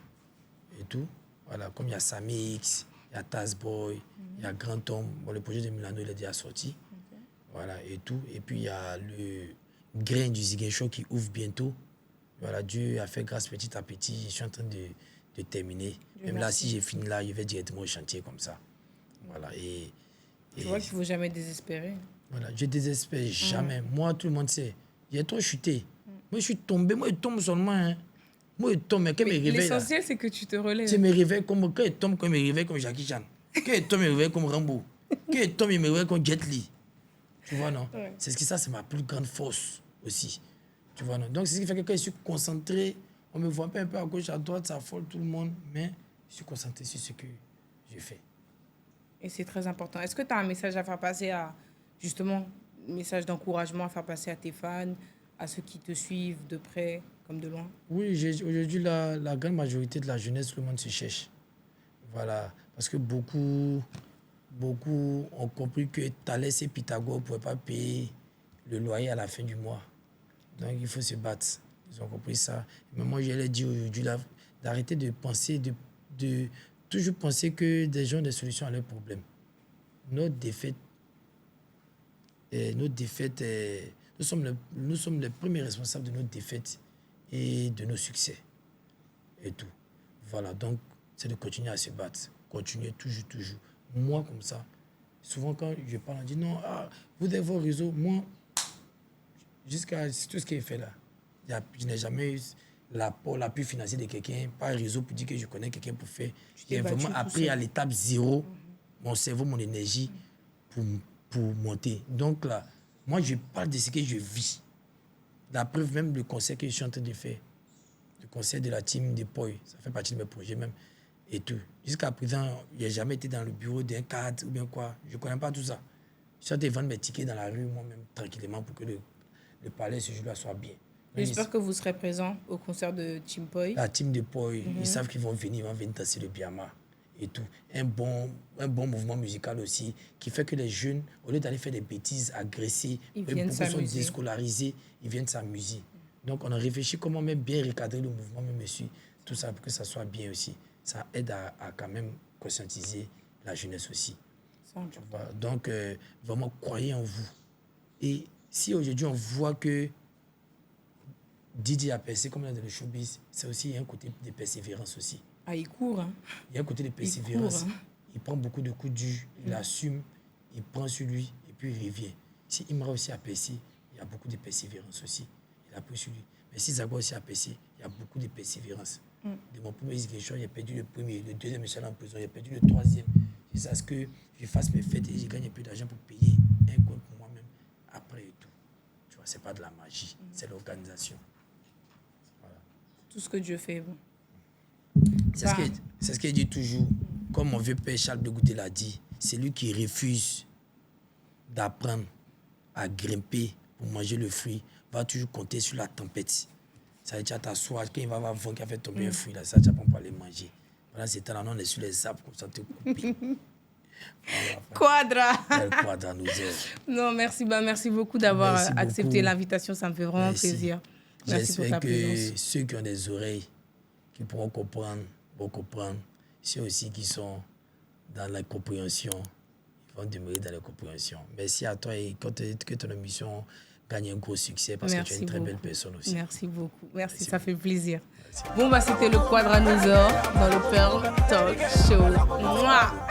et tout. Voilà, comme il y a Samix, il y a Tazboy, il y a Grand Homme. Bon, le projet de Milano, il est déjà sorti. Okay. Voilà, et tout. Et puis, il y a le grain du Ziguin Show qui ouvre bientôt. Voilà, Dieu a fait grâce petit à petit. Je suis en train de terminer. Même là, si j'ai fini là, je vais directement au chantier comme ça. Voilà, tu vois qu'il ne faut jamais désespérer. Voilà, je ne désespère jamais. Moi, tout le monde sait. J'ai trop chuté. Moi, je suis tombé. Moi, je tombe seulement. Hein. Moi, je tombe. Mais quand je me réveille. L'essentiel, c'est que tu te relèves. Je me réveille comme. Quand je tombe, quand je me réveille comme Jackie Chan. Quand je tombe, je me réveille comme Rambo. Quand je tombe, je me réveille comme Jet Li. Tu vois, non? Ouais. C'est ce qui ça, c'est ma plus grande force aussi. Tu vois, non? Donc, c'est ce qui fait que quand je suis concentré, on me voit un peu à gauche, à droite, ça affole tout le monde. Mais je suis concentré sur ce que je fais. Et c'est très important. Est-ce que tu as un message à faire passer à, justement, un message d'encouragement à faire passer à tes fans, à ceux qui te suivent de près comme de loin? Oui, aujourd'hui, la grande majorité de la jeunesse, le monde se cherche. Voilà. Parce que beaucoup ont compris que Thalès et Pythagore ne pouvaient pas payer le loyer à la fin du mois. Donc, il faut se battre. Ils ont compris ça. Mais moi, je leur dis aujourd'hui d'arrêter de penser, de toujours penser que des gens ont des solutions à leurs problèmes. Notre défaite, nous sommes les premiers responsables de notre défaite et de nos succès. Et tout. Voilà, donc, c'est de continuer à se battre. Continuer toujours. Moi, comme ça, souvent quand je parle, on dit non, vous avez vos réseaux. Moi, jusqu'à tout ce qui est fait là, je n'ai jamais eu l'appui financier de quelqu'un, pas un réseau pour dire que je connais quelqu'un pour faire. J'ai vraiment appris à l'étape 0, mon cerveau, mon énergie pour monter. Donc là, moi, je parle de ce que je vis. La preuve, même le concert que je suis en train de faire, le concert de la team de Poi, ça fait partie de mes projets même, et tout. Jusqu'à présent, je n'ai jamais été dans le bureau d'un cadre ou bien quoi. Je ne connais pas tout ça. Je suis en train de vendre mes tickets dans la rue, moi-même, tranquillement, pour que le palais, ce jour-là, soit bien. J'espère que vous serez présent au concert de Team Poi. La team de Poi, ils savent qu'ils vont venir danser le Biama et tout. Un bon mouvement musical aussi, qui fait que les jeunes, au lieu d'aller faire des bêtises, agresser, beaucoup sont déscolarisés, ils viennent s'amuser. Donc, on a réfléchi comment même bien recadrer le mouvement, même aussi, tout ça, pour que ça soit bien aussi. Ça aide à quand même conscientiser la jeunesse aussi. Donc, vraiment, croyez en vous. Et si aujourd'hui, on voit que Didier a percé comme dans le showbiz, c'est aussi un côté de persévérance aussi. Ah, il court, hein? Il y a un côté de persévérance. Il prend beaucoup de coups durs, il assume, il prend sur lui et puis il revient. Si Imra aussi a percé, il y a beaucoup de persévérance aussi. Il a pris sur lui. Mais si Zago aussi a percé, il y a beaucoup de persévérance. De mon premier élection, j'ai perdu le premier, le deuxième, je suis allé en prison, j'ai perdu le troisième. Jusqu'à ce que je fasse mes fêtes et je gagne un peu d'argent pour payer un compte pour moi-même après et tout. Tu vois, c'est pas de la magie, c'est l'organisation. Tout ce que Dieu fait, bon. C'est ce qu'il dit toujours. Comme mon vieux père Charles de Goutet l'a dit, c'est lui qui refuse d'apprendre à grimper pour manger le fruit, va toujours compter sur la tempête. Ça veut dire, tu t'assois, quand il va avoir vent qui a fait tomber un fruit, là, ça, tu vas pas aller manger. Voilà, c'est temps-là, on est sur les arbres, comme ça, te couper. Quadra. Quadra nous aide. Non, merci beaucoup d'avoir accepté l'invitation, ça me fait vraiment plaisir. Merci pour ta présence. J'espère que ceux qui ont des oreilles, qui pourront comprendre, vont comprendre. Ceux aussi qui sont dans la compréhension, ils vont demeurer dans la compréhension. Merci à toi et que ton émission gagne un gros succès parce que tu es une très belle personne aussi. Merci beaucoup. Merci, ça fait plaisir. Bon, c'était le Quadranosaure dans le Pearl Talk Show. Mouah.